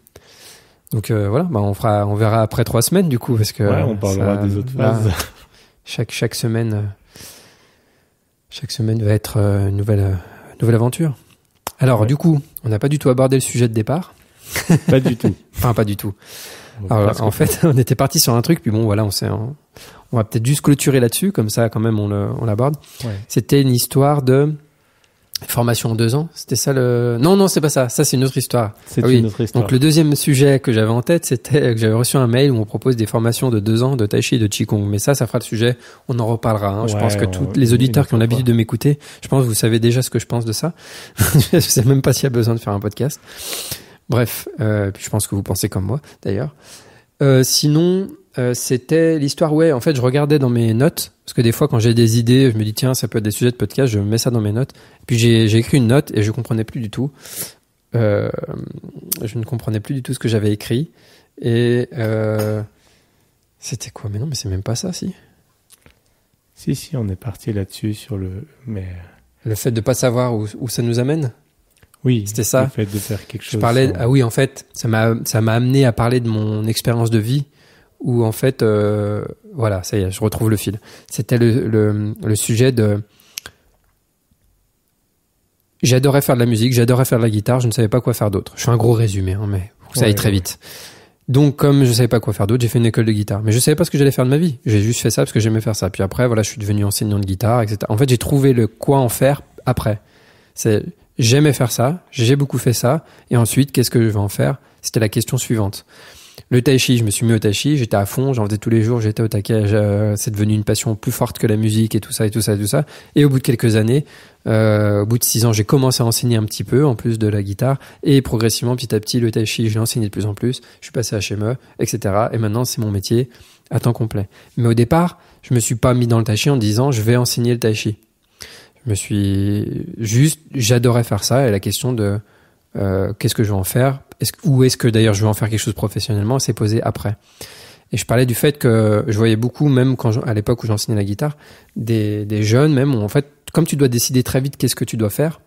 Donc voilà, on verra après 3 semaines du coup, parce que on parlera des autres phases. Chaque semaine va être une nouvelle aventure. Alors du coup, on n'a pas du tout abordé le sujet de départ. Pas du tout. Enfin, pas du tout. Alors, en fait, on était parti sur un truc, puis bon, voilà, on va peut-être juste clôturer là-dessus, comme ça, quand même, on l'aborde. Ouais. C'était une histoire de formation en 2 ans. C'était ça Non, c'est pas ça. Ça, c'est une autre histoire. Une autre histoire. Donc, le deuxième sujet que j'avais en tête, c'était que j'avais reçu un mail où on propose des formations de 2 ans de Tai Chi et de Qigong. Mais ça fera le sujet. On en reparlera. Hein. Je pense que tous les auditeurs qui ont l'habitude de m'écouter, je pense que vous savez déjà ce que je pense de ça. Je sais même pas s'il y a besoin de faire un podcast. Bref, puis je pense que vous pensez comme moi, d'ailleurs. Sinon, c'était l'histoire, en fait, je regardais dans mes notes, parce que des fois, quand j'ai des idées, je me dis, tiens, ça peut être des sujets de podcast, je mets ça dans mes notes. Puis j'ai écrit une note et je comprenais plus du tout. Je ne comprenais plus du tout ce que j'avais écrit. Et c'était quoi? Mais non, mais c'est même pas ça, si. Si, on est parti là-dessus sur le fait de pas savoir où ça nous amène. Oui, c'était ça. Le fait de faire quelque chose. Je parlais. Ah oui, en fait, ça m'a amené à parler de mon expérience de vie, où en fait, voilà, ça y est, je retrouve le fil. C'était le sujet de. J'adorais faire de la musique, j'adorais faire de la guitare, je ne savais pas quoi faire d'autre. Je fais un gros résumé, mais ça aille très vite. Donc, comme je savais pas quoi faire d'autre, j'ai fait une école de guitare. Mais je savais pas ce que j'allais faire de ma vie. J'ai juste fait ça parce que j'aimais faire ça. Puis après, voilà, je suis devenu enseignant de guitare, etc. En fait, j'ai trouvé le quoi en faire après. J'aimais faire ça, j'ai beaucoup fait ça, et ensuite, qu'est-ce que je vais en faire? C'était la question suivante. Le tai chi, je me suis mis au tai chi, j'étais à fond, j'en faisais tous les jours, j'étais au taquet, c'est devenu une passion plus forte que la musique et tout ça. Et au bout de quelques années, au bout de 6 ans, j'ai commencé à enseigner un petit peu, en plus de la guitare, et progressivement, petit à petit, le tai chi, je l'ai enseigné de plus en plus, je suis passé à HME, etc. Et maintenant, c'est mon métier à temps complet. Mais au départ, je me suis pas mis dans le tai chi en disant, je vais enseigner le tai chi. J'adorais faire ça, et la question de qu'est-ce que je vais en faire, ou est-ce que d'ailleurs je vais en faire quelque chose professionnellement, s'est posée après. Et je parlais du fait que je voyais beaucoup, même à l'époque où j'enseignais la guitare, des jeunes même, où en fait, comme tu dois décider très vite qu'est-ce que tu dois faire,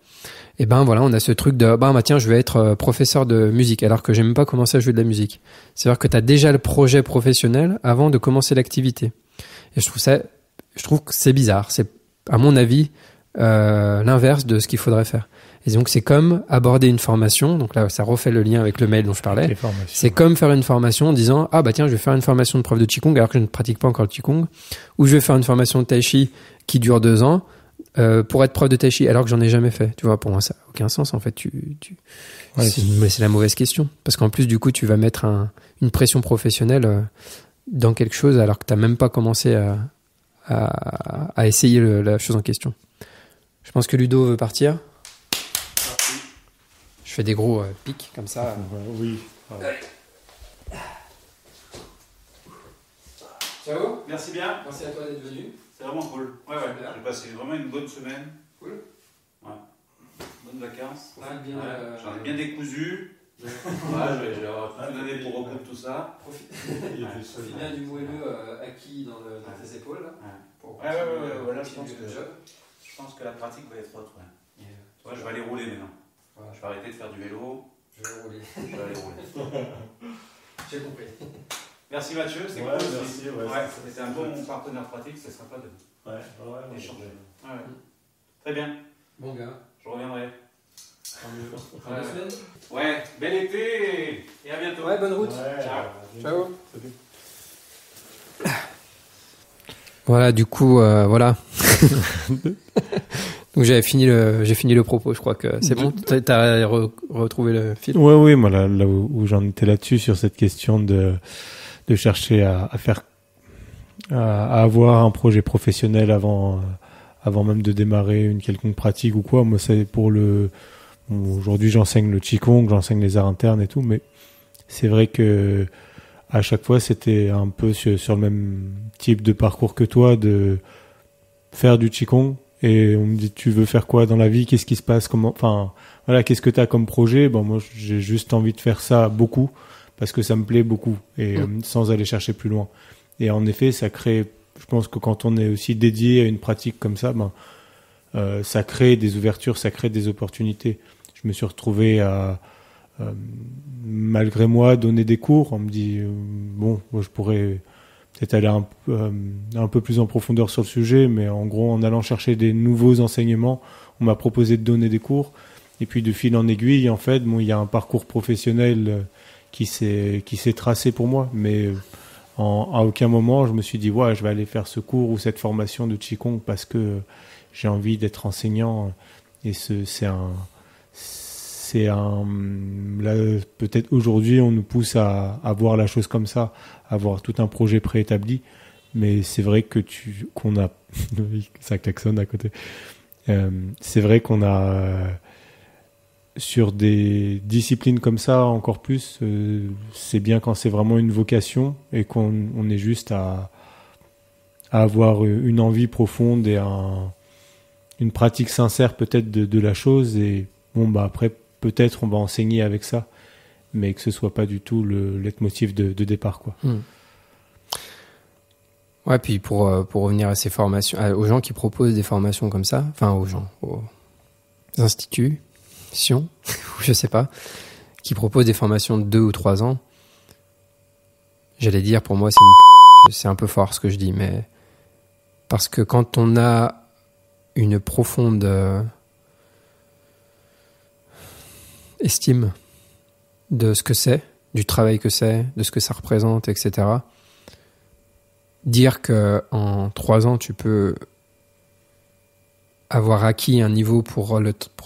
et ben voilà, on a ce truc de tiens, je vais être professeur de musique, alors que j'ai même pas commencé à jouer de la musique. C'est-à-dire que tu as déjà le projet professionnel avant de commencer l'activité. Et je trouve que c'est bizarre. C'est, à mon avis, l'inverse de ce qu'il faudrait faire. Et donc c'est comme aborder une formation, donc là ça refait le lien avec le mail dont je parlais. C'est comme faire une formation en disant tiens, je vais faire une formation de prof de Qigong alors que je ne pratique pas encore le Qigong, ou je vais faire une formation de Tai Chi qui dure 2 ans pour être prof de Tai Chi alors que j'en ai jamais fait. Tu vois, pour moi ça n'a aucun sens en fait. Mais c'est la mauvaise question, parce qu'en plus du coup tu vas mettre une pression professionnelle dans quelque chose alors que tu n'as même pas commencé à essayer la chose en question. Je pense que Ludo veut partir. Je fais des gros pics comme ça. Oui. Ciao. Merci bien. Merci à toi d'être venu. C'est vraiment cool. Ouais. J'ai passé vraiment une bonne semaine. Cool. bonnes vacances. bien, J'en ai bien décousu. Voilà, je vais avoir toute l'année pour recoudre tout ça. Profite bien du moelleux acquis dans tes épaules. Là, pour voilà, je pense que la pratique va être autre. Ouais. Tu vois, je vais aller rouler maintenant. Voilà. Je vais arrêter de faire du vélo. Je vais rouler. Je vais aller rouler. J'ai compris. Merci Mathieu, c'est cool. Merci. C'est un bon partenaire pratique, c'est sympa d'échanger. Très bien. Bon gars. Je reviendrai. Tant mieux. La semaine. Ouais, bel été et à bientôt. Ouais, bonne route. Ciao. Voilà, du coup, voilà. Donc j'ai fini le propos, je crois que c'est bon. T'as retrouvé le fil. Oui, moi là où j'en étais là-dessus sur cette question de chercher à avoir un projet professionnel avant même de démarrer une quelconque pratique ou quoi. Moi, c'est aujourd'hui j'enseigne le Qigong, j'enseigne les arts internes et tout, mais c'est vrai que à chaque fois c'était un peu sur le même type de parcours que toi, de faire du Qigong, et on me dit tu veux faire quoi dans la vie, qu'est-ce qui se passe, qu'est-ce que tu as comme projet. Bon, moi j'ai juste envie de faire ça beaucoup parce que ça me plaît beaucoup, et sans aller chercher plus loin. Et en effet, ça crée, je pense que quand on est aussi dédié à une pratique comme ça, ça crée des ouvertures, ça crée des opportunités. Je me suis retrouvé à, malgré moi, donner des cours. On me dit, moi je pourrais peut-être aller un peu plus en profondeur sur le sujet, mais en gros, en allant chercher des nouveaux enseignements, on m'a proposé de donner des cours. Et puis de fil en aiguille, en fait, il y a un parcours professionnel qui s'est tracé pour moi, mais à aucun moment je me suis dit je vais aller faire ce cours ou cette formation de Qigong parce que j'ai envie d'être enseignant. Et là, peut-être aujourd'hui on nous pousse à voir la chose comme ça, à avoir tout un projet préétabli, mais c'est vrai qu'on a ça klaxonne à côté. C'est vrai qu'on a sur des disciplines comme ça encore plus, c'est bien quand c'est vraiment une vocation et qu'on est juste à avoir une envie profonde et une pratique sincère peut-être de la chose. Et après peut-être on va enseigner avec ça, mais que ce soit pas du tout le leitmotiv de départ, quoi. Ouais, puis pour revenir à ces formations, aux gens qui proposent des formations comme ça, enfin aux instituts, je sais pas, qui proposent des formations de 2 ou 3 ans, j'allais dire, pour moi c'est un peu fort ce que je dis, mais parce que quand on a une profonde estime de ce que c'est, du travail que c'est, de ce que ça représente, etc., dire que en 3 ans tu peux avoir acquis un niveau pour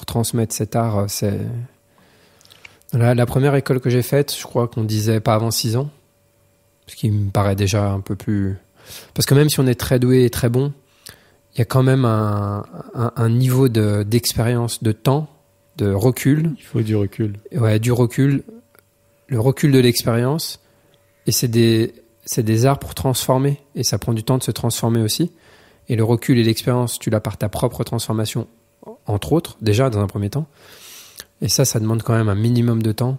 transmettre cet art, c'est la première école que j'ai faite, je crois qu'on disait pas avant 6 ans, ce qui me paraît déjà un peu plus, parce que même si on est très doué et très bon, il y a quand même un niveau d'expérience, de temps, de recul. Il faut du recul. Ouais, du recul, le recul de l'expérience, et c'est des arts pour transformer, et ça prend du temps de se transformer aussi. Et le recul et l'expérience, tu l'as par ta propre transformation, entre autres, déjà dans un premier temps. Et ça demande quand même un minimum de temps.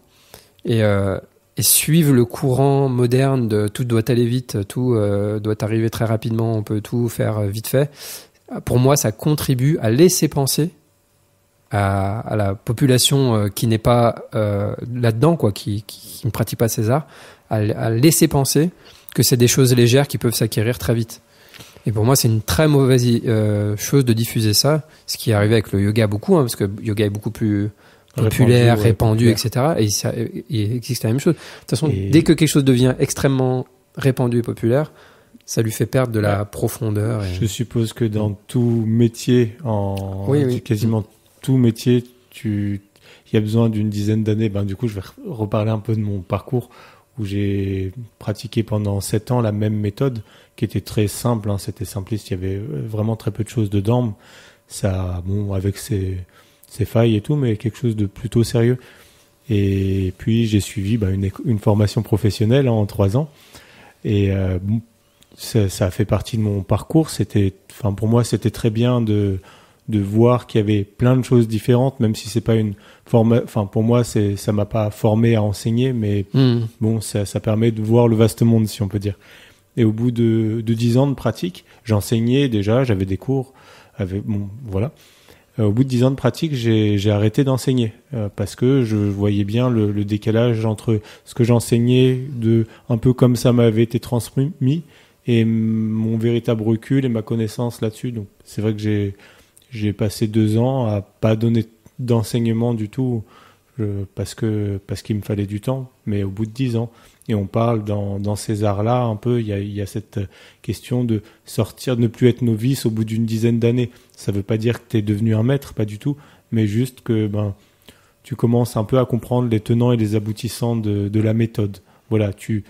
Et suivre le courant moderne de tout doit aller vite, tout doit arriver très rapidement, on peut tout faire vite fait. Pour moi, ça contribue à laisser penser à la population qui n'est pas là-dedans, quoi, qui ne pratique pas ces arts, à laisser penser que c'est des choses légères qui peuvent s'acquérir très vite. Et pour moi, c'est une très mauvaise chose de diffuser ça, ce qui est arrivé avec le yoga beaucoup, parce que le yoga est beaucoup plus populaire, répandu, etc. Et il existe la même chose. De toute façon, dès que quelque chose devient extrêmement répandu et populaire, ça lui fait perdre de la profondeur. Je suppose que dans tout métier, quasiment tout métier, il y a besoin d'une dizaine d'années. Du coup, je vais reparler un peu de mon parcours où j'ai pratiqué pendant 7 ans la même méthode qui était très simple, c'était simpliste, il y avait vraiment très peu de choses dedans. Ça, avec ses failles et tout, mais quelque chose de plutôt sérieux. Et puis j'ai suivi une formation professionnelle en 3 ans. Et ça a fait partie de mon parcours. Pour moi, c'était très bien de de voir qu'il y avait plein de choses différentes, même si c'est pas une forme, enfin pour moi ça m'a pas formé à enseigner, mais bon ça permet de voir le vaste monde, si on peut dire. Et au bout de 10 ans de pratique, j'enseignais déjà, j'avais des cours, voilà. Au bout de 10 ans de pratique, j'ai arrêté d'enseigner parce que je voyais bien le décalage entre ce que j'enseignais, un peu comme ça m'avait été transmis, et mon véritable recul et ma connaissance là-dessus. Donc c'est vrai que j'ai passé 2 ans à pas donner d'enseignement du tout parce qu'il me fallait du temps, mais au bout de 10 ans. Et on parle dans ces arts-là un peu, il y a cette question de sortir, de ne plus être novice au bout d'une dizaine d'années. Ça veut pas dire que tu es devenu un maître, pas du tout, mais juste que tu commences un peu à comprendre les tenants et les aboutissants de la méthode. Voilà, tu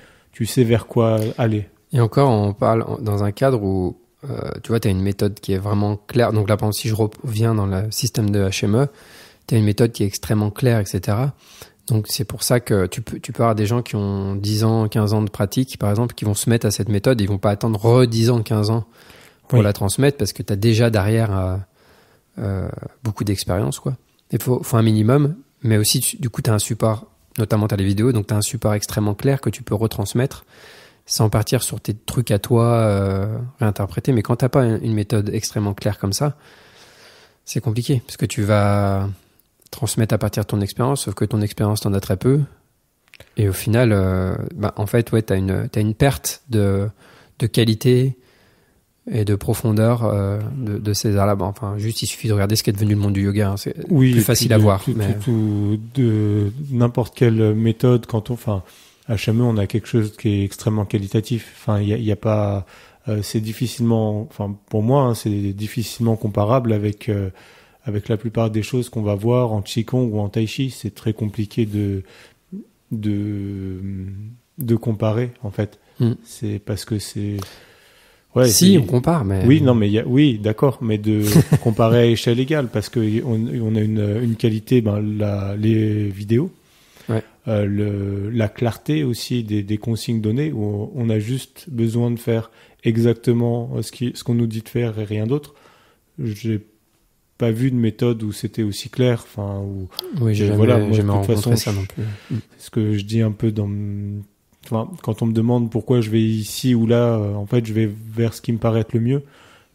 sais vers quoi aller. Et encore, on parle dans un cadre où tu vois, tu as une méthode qui est vraiment claire. Donc là, par exemple, si je reviens dans le système de HME, tu as une méthode qui est extrêmement claire, etc. Donc c'est pour ça que tu peux avoir des gens qui ont 10 ans, 15 ans de pratique, par exemple, qui vont se mettre à cette méthode. Ils vont pas attendre 10 ans, 15 ans pour la transmettre parce que tu as déjà derrière beaucoup d'expérience, quoi. Il faut un minimum, mais aussi, du coup, tu as un support, notamment tu as les vidéos, donc tu as un support extrêmement clair que tu peux retransmettre sans partir sur tes trucs à toi réinterpréter. Mais quand tu n'as pas une méthode extrêmement claire comme ça, c'est compliqué parce que tu vas transmettre à partir de ton expérience, sauf que ton expérience, t'en as très peu. Et au final, en fait, ouais, t'as une perte de qualité et de profondeur de ces arts-là. Enfin, juste, il suffit de regarder ce qui est devenu le monde du yoga. Hein. C'est plus facile à voir. De n'importe quelle méthode, HME, on a quelque chose qui est extrêmement qualitatif. Enfin, il y a pas, c'est difficilement, pour moi, hein, c'est difficilement comparable avec la plupart des choses qu'on va voir en Qigong ou en Tai Chi. C'est très compliqué de comparer, en fait. C'est parce que c'est... Ouais, si, on compare, mais... Oui, non, mais oui, d'accord, mais de comparer à échelle égale, parce que on a une qualité, les vidéos, ouais. La clarté aussi des consignes données, où on a juste besoin de faire exactement ce qu'on nous dit de faire et rien d'autre. J'ai pas vu de méthode où c'était aussi clair, oui, j'ai jamais rencontré ça non plus. C'est ce que je dis un peu quand on me demande pourquoi je vais ici ou là, en fait, je vais vers ce qui me paraît être le mieux.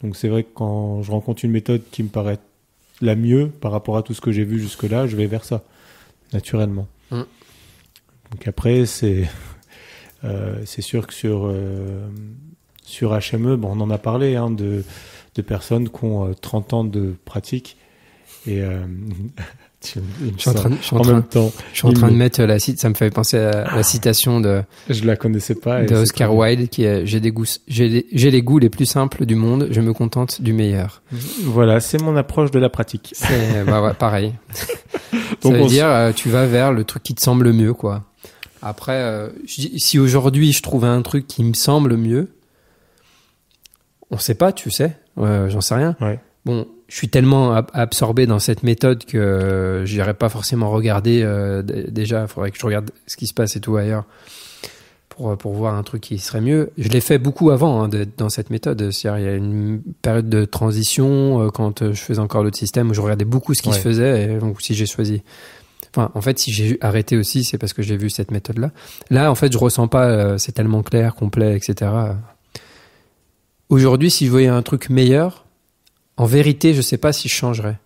Donc c'est vrai que quand je rencontre une méthode qui me paraît la mieux par rapport à tout ce que j'ai vu jusque-là, je vais vers ça, naturellement. Donc après, c'est sûr que sur HME, on en a parlé, hein, de personnes qui ont 30 ans de pratique. Et je suis en train de mettre ça me fait penser à la citation je la connaissais pas, de Oscar Wilde qui est j'ai les goûts les plus simples du monde, je me contente du meilleur. Voilà, c'est mon approche de la pratique. C'est ouais, pareil. Ça veut dire tu vas vers le truc qui te semble le mieux, quoi. Après si aujourd'hui je trouvais un truc qui me semble mieux, on sait pas, tu sais, j'en sais rien. Ouais. Bon, je suis tellement absorbé dans cette méthode que j'irais pas forcément regarder déjà. Il faudrait que je regarde ce qui se passe et tout ailleurs pour voir un truc qui serait mieux. Je l'ai fait beaucoup avant, hein, dans cette méthode. C'est-à-dire, il y a une période de transition quand je faisais encore l'autre système où je regardais beaucoup ce qui se faisait. Et donc, si j'ai choisi... Enfin, en fait, si j'ai arrêté aussi, c'est parce que j'ai vu cette méthode-là. Là, en fait, je ressens pas, c'est tellement clair, complet, etc. Aujourd'hui, si je voyais un truc meilleur, en vérité, je sais pas si je changerais.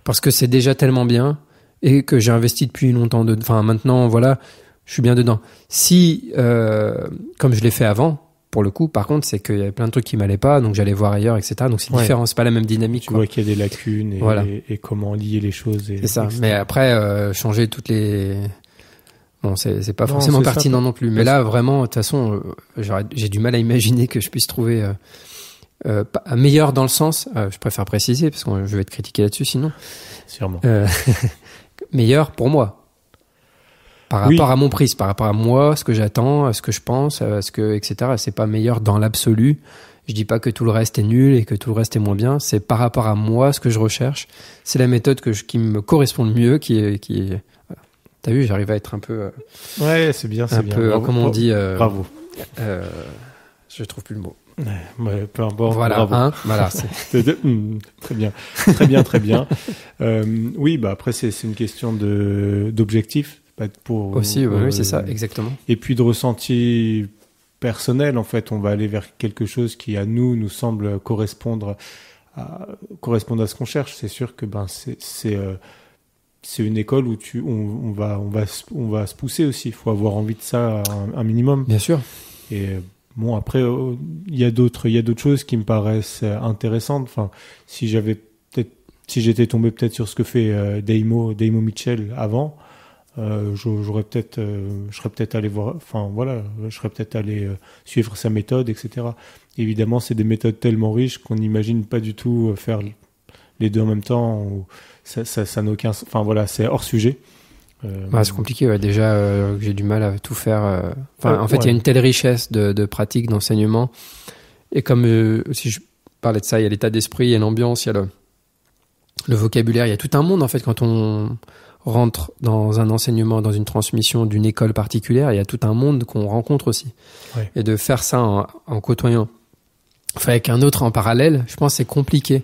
Parce que c'est déjà tellement bien et que j'ai investi depuis longtemps enfin, maintenant, voilà, je suis bien dedans. Si, comme je l'ai fait avant, pour le coup, par contre, c'est qu'il y avait plein de trucs qui m'allaient pas, donc j'allais voir ailleurs, etc. Donc c'est différent, c'est pas la même dynamique. Tu vois qu'il y a des lacunes et comment lier les choses. C'est ça. Etc. Mais après, changer toutes les... Bon, c'est pas forcément pertinent non plus. Mais là, vraiment, de toute façon, j'ai du mal à imaginer que je puisse trouver meilleur dans le sens, je préfère préciser, parce que je vais être critiqué là-dessus sinon. Sûrement. Meilleur pour moi. Par rapport à mon prisme, par rapport à moi, ce que j'attends, ce que je pense, etc. C'est pas meilleur dans l'absolu. Je dis pas que tout le reste est nul et que tout le reste est moins bien. C'est par rapport à moi, ce que je recherche. C'est la méthode qui me correspond le mieux, qui est... Voilà. T'as vu, j'arrive à être un peu... ouais, c'est bien, c'est bien. Peu, bravo, comment on dit... bravo. Je trouve plus le mot. Ouais, peu importe. Voilà, bravo. voilà. Très bien, très bien, très bien. Oui, bah après c'est une question d'objectif, pour aussi. Oui, c'est ça, exactement. Et puis de ressenti personnel. En fait, on va aller vers quelque chose qui à nous semble correspondre à ce qu'on cherche. C'est sûr que c'est une école où on va se pousser aussi. Il faut avoir envie de ça un minimum. Bien sûr. Et bon, après, il y a d'autres choses qui me paraissent intéressantes. Enfin, si j'étais tombé peut-être sur ce que fait Daymo Mitchell avant, je serais peut-être allé voir. Enfin, voilà, je serais peut-être allé suivre sa méthode, etc. Évidemment, c'est des méthodes tellement riches qu'on n'imagine pas du tout faire les deux en même temps. Ça n'a aucun. Enfin voilà, c'est hors sujet. C'est compliqué, ouais. Déjà, j'ai du mal à tout faire. En fait, il y a une telle richesse de pratiques, d'enseignement. Et comme si je parlais de ça, il y a l'état d'esprit, il y a l'ambiance, il y a le vocabulaire. Il y a tout un monde, en fait, quand on rentre dans un enseignement, dans une transmission d'une école particulière. Il y a tout un monde qu'on rencontre aussi. Ouais. Et de faire ça en côtoyant, enfin, avec un autre en parallèle, je pense que c'est compliqué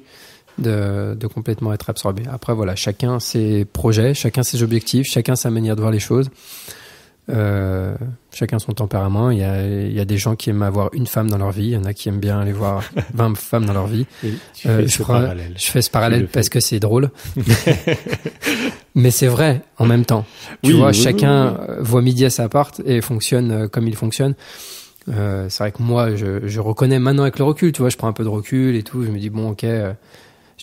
de complètement être absorbé. Après, voilà, chacun ses projets, chacun ses objectifs, chacun sa manière de voir les choses, chacun son tempérament. Il y a des gens qui aiment avoir une femme dans leur vie, il y en a qui aiment bien aller voir 20 femmes dans leur vie. Je fais ce parallèle parce que c'est drôle. Mais c'est vrai en même temps. Tu vois, chacun voit midi à sa porte et fonctionne comme il fonctionne. C'est vrai que moi, je reconnais maintenant avec le recul, tu vois, je prends un peu de recul et tout, je me dis bon, ok, je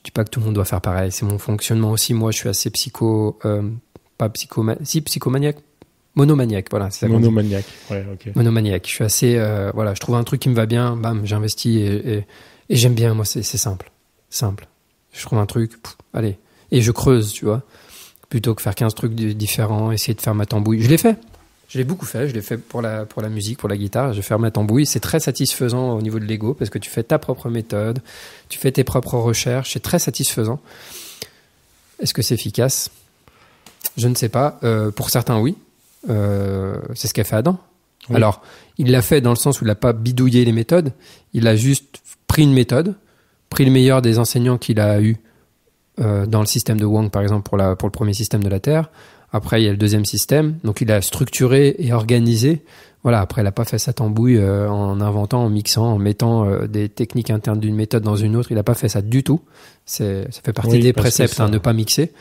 dis pas que tout le monde doit faire pareil, c'est mon fonctionnement aussi. Moi, je suis assez psychomaniaque, monomaniaque, voilà, c'est ça. Monomaniaque, ouais, ok. Monomaniaque. Je suis assez, je trouve un truc qui me va bien, bam, j'investis et j'aime bien. Moi, c'est simple. Je trouve un truc, allez, et je creuse, tu vois, plutôt que faire 15 trucs différents, essayer de faire ma tambouille. Je l'ai beaucoup fait. Je l'ai fait pour la musique, pour la guitare. Je vais faire ma tambouille. C'est très satisfaisant au niveau de l'ego parce que tu fais ta propre méthode, tu fais tes propres recherches. C'est très satisfaisant. Est-ce que c'est efficace ? Je ne sais pas. Pour certains, oui. C'est ce qu'a fait Adam. Oui. Alors, il l'a fait dans le sens où il n'a pas bidouillé les méthodes. Il a juste pris une méthode, pris le meilleur des enseignants qu'il a eu dans le système de Wang, par exemple, pour le premier système de la Terre. Après, il y a le deuxième système. Donc, il a structuré et organisé. Voilà. Après, il n'a pas fait sa tambouille en inventant, en mixant, en mettant des techniques internes d'une méthode dans une autre. Il n'a pas fait ça du tout. Ça fait partie des préceptes, ne pas mixer.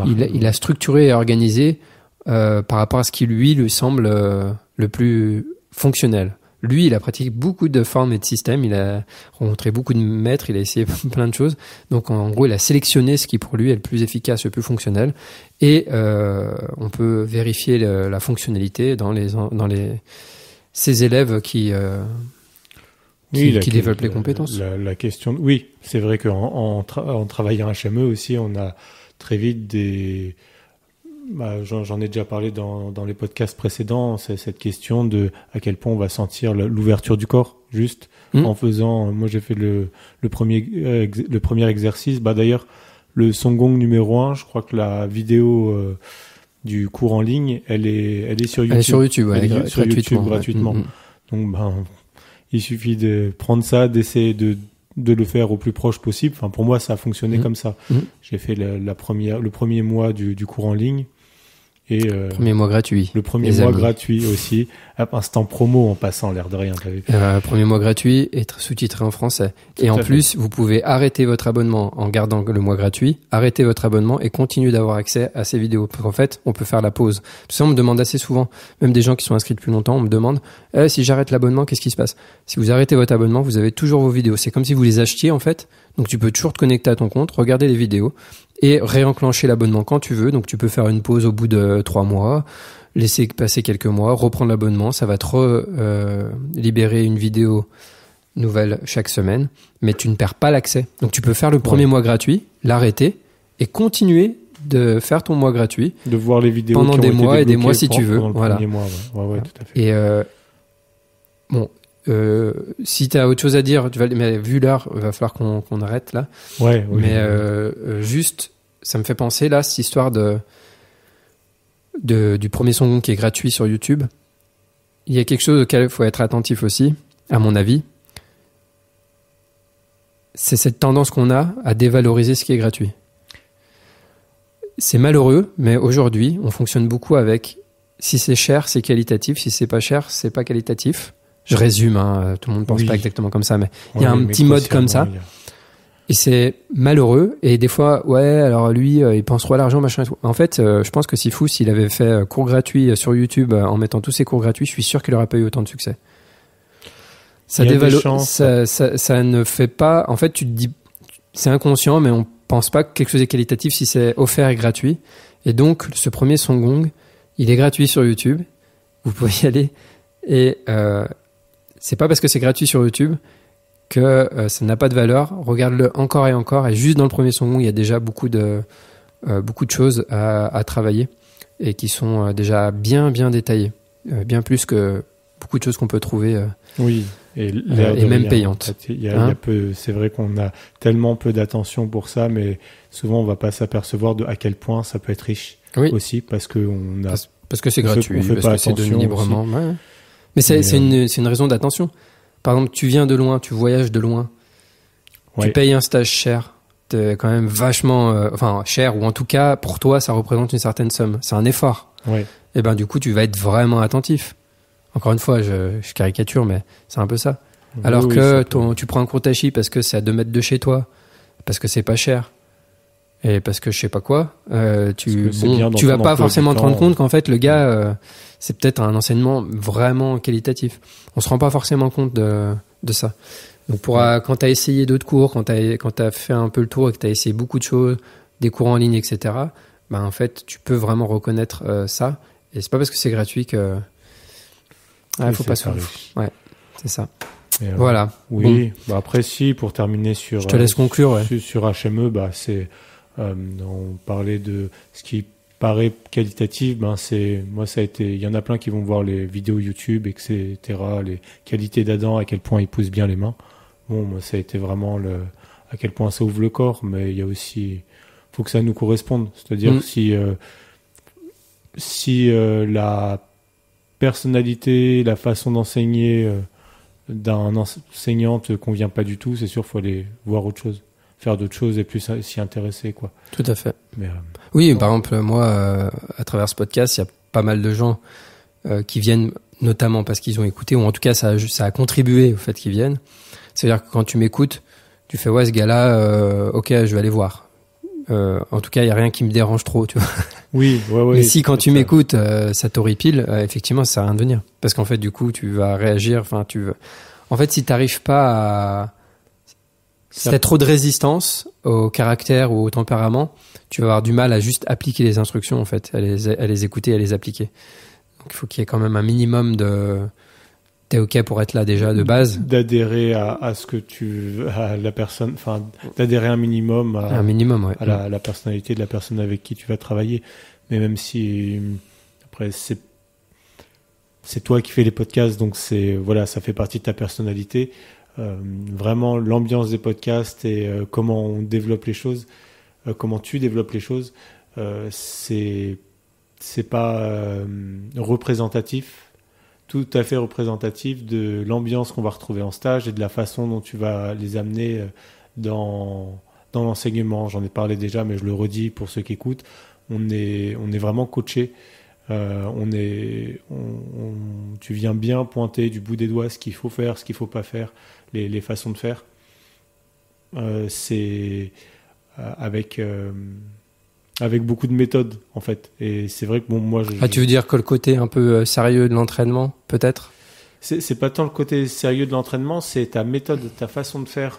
Il a structuré et organisé par rapport à ce qui, lui semble le plus fonctionnel. Lui, il a pratiqué beaucoup de formes et de systèmes. Il a rencontré beaucoup de maîtres. Il a essayé plein de choses. Donc, en gros, il a sélectionné ce qui, pour lui, est le plus efficace, le plus fonctionnel. Et on peut vérifier la fonctionnalité dans ces élèves qui développent les compétences. La question, oui, c'est vrai qu'en travaillant HME aussi, on a très vite des... j'en ai déjà parlé dans les podcasts précédents, c'est cette question de à quel point on va sentir l'ouverture du corps, juste en faisant. Moi, j'ai fait le premier exercice. D'ailleurs, le Songgong numéro 1, je crois que la vidéo du cours en ligne, elle est sur YouTube. Elle est sur YouTube, gratuitement. Donc, il suffit de prendre ça, d'essayer de le faire au plus proche possible. Enfin, pour moi, ça a fonctionné comme ça. J'ai fait le premier mois du cours en ligne. Et premier mois gratuit. Le premier mois gratuit aussi. Instant promo en passant, l'air de rien. Premier mois gratuit et sous-titré en français. Et en plus, vous pouvez arrêter votre abonnement en gardant le mois gratuit, arrêter votre abonnement et continuer d'avoir accès à ces vidéos. Parce qu'en fait, on peut faire la pause. Tout ça, on me demande assez souvent, même des gens qui sont inscrits depuis longtemps, on me demande si j'arrête l'abonnement, qu'est-ce qui se passe ? Si vous arrêtez votre abonnement, vous avez toujours vos vidéos. C'est comme si vous les achetiez en fait. Donc tu peux toujours te connecter à ton compte, regarder les vidéos et réenclencher l'abonnement quand tu veux. Donc tu peux faire une pause au bout de 3 mois, laisser passer quelques mois, reprendre l'abonnement. Ça va te libérer une vidéo nouvelle chaque semaine, mais tu ne perds pas l'accès. Donc tu peux faire le premier mois gratuit, l'arrêter et continuer de faire ton mois gratuit. De voir les vidéos pendant des mois et des mois si tu veux. Voilà. Ouais, tout à fait. Et si tu as autre chose à dire, mais vu l'heure, il va falloir qu'on arrête là. Ouais, oui. Mais juste, ça me fait penser là, cette histoire du premier Songgong qui est gratuit sur YouTube. Il y a quelque chose auquel il faut être attentif aussi, à mon avis. c'est cette tendance qu'on a à dévaloriser ce qui est gratuit. C'est malheureux, mais aujourd'hui, on fonctionne beaucoup avec si c'est cher, c'est qualitatif, si c'est pas cher, c'est pas qualitatif. Je résume, hein, tout le monde pense pas exactement comme ça, mais il y a un petit mode comme ça. Et c'est malheureux. Et des fois, ouais, alors lui, il pense trop à l'argent, machin et tout. En fait, je pense que si Fous, s'il avait fait cours gratuits sur YouTube en mettant tous ses cours gratuits, je suis sûr qu'il aurait pas eu autant de succès. Ça ne fait pas. En fait, tu te dis, c'est inconscient, mais on pense pas que quelque chose est qualitatif si c'est offert et gratuit. Et donc, ce premier Son Gong, il est gratuit sur YouTube. Vous pouvez y aller. Et c'est pas parce que c'est gratuit sur YouTube que ça n'a pas de valeur. Regarde-le encore et encore. Et juste dans le premier Son Gong, il y a déjà beaucoup de choses à travailler et qui sont déjà bien détaillées, bien plus que beaucoup de choses qu'on peut trouver. Oui. Et même payantes. C'est vrai qu'on a tellement peu d'attention pour ça, mais souvent on va pas s'apercevoir de à quel point ça peut être riche aussi, parce que c'est gratuit, parce que c'est donné librement. Ouais. Mais c'est une raison d'attention. Par exemple, tu viens de loin, tu voyages de loin, tu payes un stage cher, t'es quand même vachement, cher, ou en tout cas pour toi ça représente une certaine somme. C'est un effort. Ouais. Et ben du coup tu vas être vraiment attentif. Encore une fois, je caricature, mais c'est un peu ça. Alors tu prends un cours Tachi parce que c'est à 2 mètres de chez toi, parce que c'est pas cher, et parce que je sais pas quoi, tu vas pas forcément te rendre compte qu'en fait, le gars, c'est peut-être un enseignement vraiment qualitatif. On se rend pas forcément compte de ça. Donc quand tu as essayé d'autres cours, quand tu as fait un peu le tour et que tu as essayé beaucoup de choses, des cours en ligne, etc., ben, en fait, tu peux vraiment reconnaître ça. Et c'est pas parce que c'est gratuit que... faut pas se faire. Ouais, c'est ça. Voilà. Oui. Bon. Après, pour terminer sur. Je te laisse conclure. Ouais. Sur HME, c'est. On parlait de ce qui paraît qualitatif. Moi, ça a été. Il y en a plein qui vont voir les vidéos YouTube, etc. Les qualités d'Adam, à quel point il pousse bien les mains. Bon, moi, ça a été vraiment à quel point ça ouvre le corps, mais il y a aussi. Faut que ça nous corresponde. C'est-à-dire si la personnalité, la façon d'enseigner d'un enseignant te convient pas du tout, c'est sûr, faut aller voir autre chose, faire d'autres choses et plus s'y intéresser, quoi. Tout à fait. Oui, par exemple, moi, à travers ce podcast, il y a pas mal de gens qui viennent notamment parce qu'ils ont écouté, ou en tout cas, ça a contribué au fait qu'ils viennent. C'est-à-dire que quand tu m'écoutes, tu fais, ouais, ce gars-là, ok, je vais aller voir. En tout cas, il n'y a rien qui me dérange trop, tu vois. Oui. Mais si quand tu m'écoutes, ça t'horripile, effectivement, ça sert à rien de venir. Parce qu'en fait, du coup, tu vas réagir, en fait, si t'arrives pas à... Si t'as trop de résistance au caractère ou au tempérament, tu vas avoir du mal à juste appliquer les instructions, en fait, à les écouter, à les appliquer. Donc, il faut qu'il y ait quand même un minimum de... T'es ok pour être là déjà de base. D'adhérer à ce que à la personne, d'adhérer un minimum à la personnalité de la personne avec qui tu vas travailler. Mais même si, après, c'est toi qui fais les podcasts, donc ça fait partie de ta personnalité. Vraiment, l'ambiance des podcasts et comment on développe les choses, comment tu développes les choses, c'est pas représentatif. Tout à fait représentatif de l'ambiance qu'on va retrouver en stage et de la façon dont tu vas les amener dans l'enseignement. J'en ai parlé déjà, mais je le redis pour ceux qui écoutent. On est vraiment coaché. Tu viens bien pointer du bout des doigts ce qu'il faut faire, ce qu'il faut pas faire, les façons de faire. C'est avec beaucoup de méthodes, en fait. Et c'est vrai que moi... tu veux dire que le côté un peu sérieux de l'entraînement, peut-être ? C'est pas tant le côté sérieux de l'entraînement, c'est ta méthode, ta façon de faire,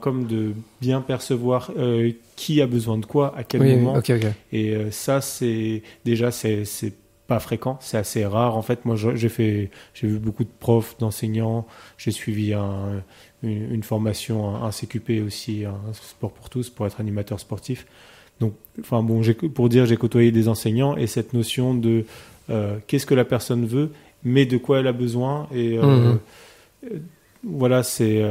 comme de bien percevoir qui a besoin de quoi, à quel moment. Okay. Et ça, c'est pas fréquent, c'est assez rare. En fait, moi, j'ai vu beaucoup de profs, d'enseignants, j'ai suivi une formation, un CQP aussi, un sport pour tous, pour être animateur sportif. Donc, j'ai côtoyé des enseignants et cette notion de qu'est-ce que la personne veut, mais de quoi elle a besoin. Et voilà, c'est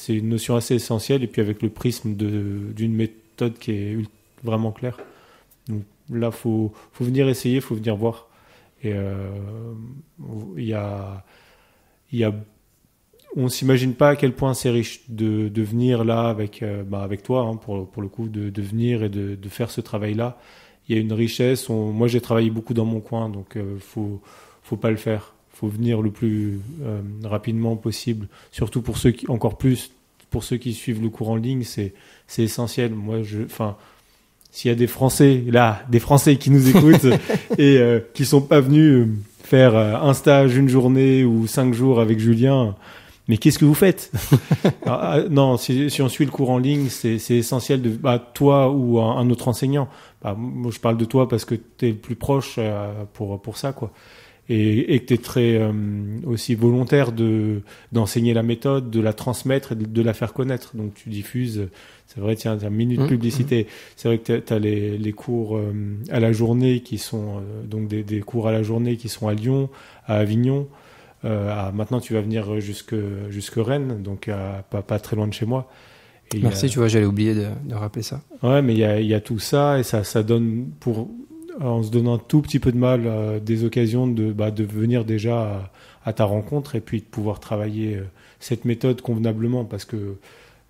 une notion assez essentielle. Et puis avec le prisme d'une méthode qui est vraiment claire. Donc là, faut venir essayer, faut venir voir. Et il y a on s'imagine pas à quel point c'est riche de venir là avec toi, hein, pour le coup, de venir et de faire ce travail-là. Il y a une richesse. Moi, j'ai travaillé beaucoup dans mon coin, donc faut pas le faire. Faut venir le plus rapidement possible. Surtout pour ceux encore plus pour ceux qui suivent le cours en ligne, c'est essentiel. Moi, s'il y a des Français qui nous écoutent et qui sont pas venus faire un stage, une journée ou 5 jours avec Julien, mais qu'est-ce que vous faites? Alors, non, si on suit le cours en ligne, c'est essentiel toi ou un autre enseignant. Moi, je parle de toi parce que tu es le plus proche pour ça, quoi. Et que tu es très aussi volontaire d'enseigner la méthode, de la transmettre et de la faire connaître. Donc tu diffuses, c'est vrai, tiens, minute publicité. C'est vrai que tu as les cours à la journée qui sont donc des cours à la journée qui sont à Lyon, à Avignon. Maintenant tu vas venir jusque Rennes, donc pas très loin de chez moi. Et merci, tu vois, j'allais oublier de rappeler ça. Ouais, mais il y a tout ça et ça donne en se donnant un tout petit peu de mal, des occasions de venir déjà à ta rencontre et puis de pouvoir travailler cette méthode convenablement, parce que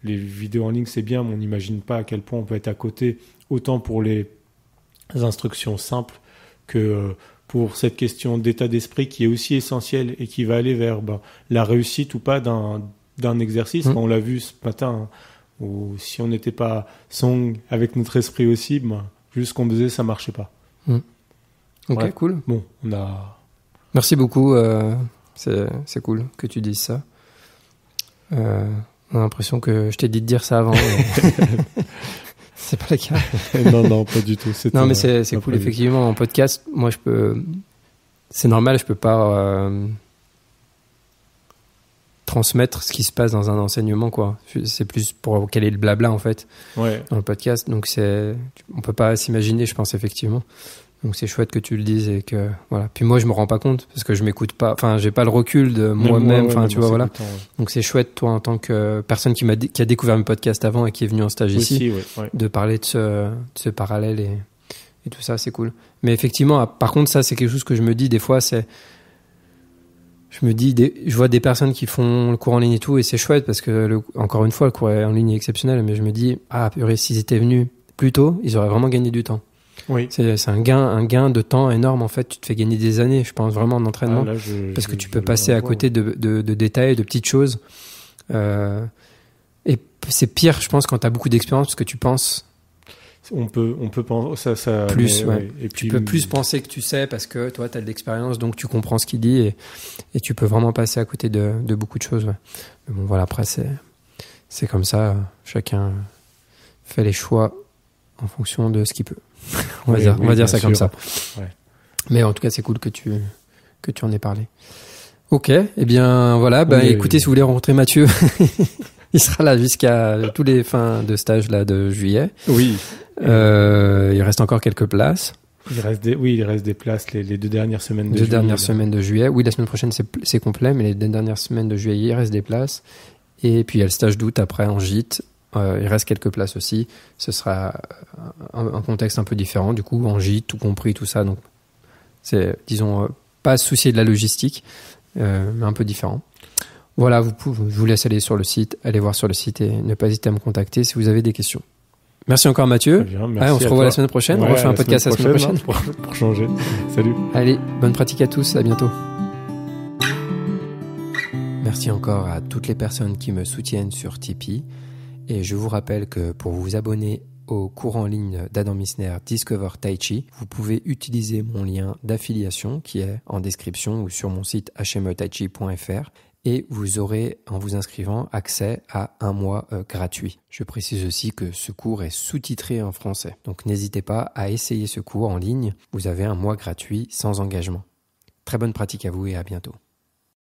les vidéos en ligne c'est bien, mais on n'imagine pas à quel point on peut être à côté, autant pour les instructions simples que pour cette question d'état d'esprit qui est aussi essentielle et qui va aller vers la réussite ou pas d'un exercice. On l'a vu ce matin, où si on n'était pas song avec notre esprit aussi, juste ce qu'on faisait, ça marchait pas. Ok, ouais. Cool. Bon, on a... Merci beaucoup. C'est cool que tu dises ça. On a l'impression que je t'ai dit de dire ça avant. Mais... c'est pas le cas. non, pas du tout. Non, mais c'est cool. Effectivement, en podcast, moi, c'est normal, je peux pas transmettre ce qui se passe dans un enseignement, quoi. C'est plus pour quel est le blabla, en fait, dans le podcast. Donc, on peut pas s'imaginer, je pense, effectivement. Donc, c'est chouette que tu le dises et que, voilà. Puis moi, je me rends pas compte parce que je m'écoute pas. Enfin, j'ai pas le recul de moi-même. Enfin, tu vois, voilà. Donc, c'est chouette, toi, en tant que personne qui a découvert mes podcasts avant et qui est venu en stage ici, de parler de ce parallèle et tout ça, c'est cool. Mais effectivement, par contre, ça, c'est quelque chose que je me dis des fois, je vois des personnes qui font le cours en ligne et tout, et c'est chouette parce que, encore une fois, le cours en ligne est exceptionnel, mais je me dis, purée, s'ils étaient venus plus tôt, ils auraient vraiment gagné du temps. Oui. C'est un gain de temps énorme, en fait. Tu te fais gagner des années, je pense, vraiment, en entraînement. Parce que tu peux passer à côté de détails, de petites choses. Et c'est pire, je pense, quand tu as beaucoup d'expérience, parce que tu penses. On peut penser ça plus, mais, ouais. Et puis, tu peux plus penser que tu sais parce que toi, tu as de l'expérience, donc tu comprends ce qu'il dit et tu peux vraiment passer à côté de beaucoup de choses. Ouais. Mais bon, voilà, après, c'est comme ça. Chacun fait les choix en fonction de ce qu'il peut. on va dire ça comme ça. Ouais. Mais en tout cas, c'est cool que tu en aies parlé. Ok, eh bien voilà. Écoutez, si vous voulez rencontrer Mathieu, il sera là jusqu'à tous les fins de stage là de juillet. Oui. Il reste encore quelques places. Il reste des places les 2 dernières semaines de juillet. 2 dernières là. semaines de juillet. Oui, la semaine prochaine c'est complet, mais les 2 dernières semaines de juillet, il reste des places. Et puis il y a le stage d'août après en gîte. Il reste quelques places aussi. Ce sera un contexte un peu différent, du coup, en gîte, tout compris, tout ça. Donc, c'est, disons, pas se soucier de la logistique, mais un peu différent. Voilà, je vous laisse aller sur le site, aller voir sur le site et ne pas hésiter à me contacter si vous avez des questions. Merci encore, Mathieu. Très bien, merci on se revoit la semaine prochaine. On refait un podcast la semaine prochaine. Pour changer. Salut. Allez, bonne pratique à tous. À bientôt. Merci encore à toutes les personnes qui me soutiennent sur Tipeee. Et je vous rappelle que pour vous abonner au cours en ligne d'Adam Missner Discover Tai Chi, vous pouvez utiliser mon lien d'affiliation qui est en description ou sur mon site hmetaichi.fr et vous aurez, en vous inscrivant, accès à 1 mois gratuit. Je précise aussi que ce cours est sous-titré en français. Donc n'hésitez pas à essayer ce cours en ligne. Vous avez 1 mois gratuit sans engagement. Très bonne pratique à vous et à bientôt.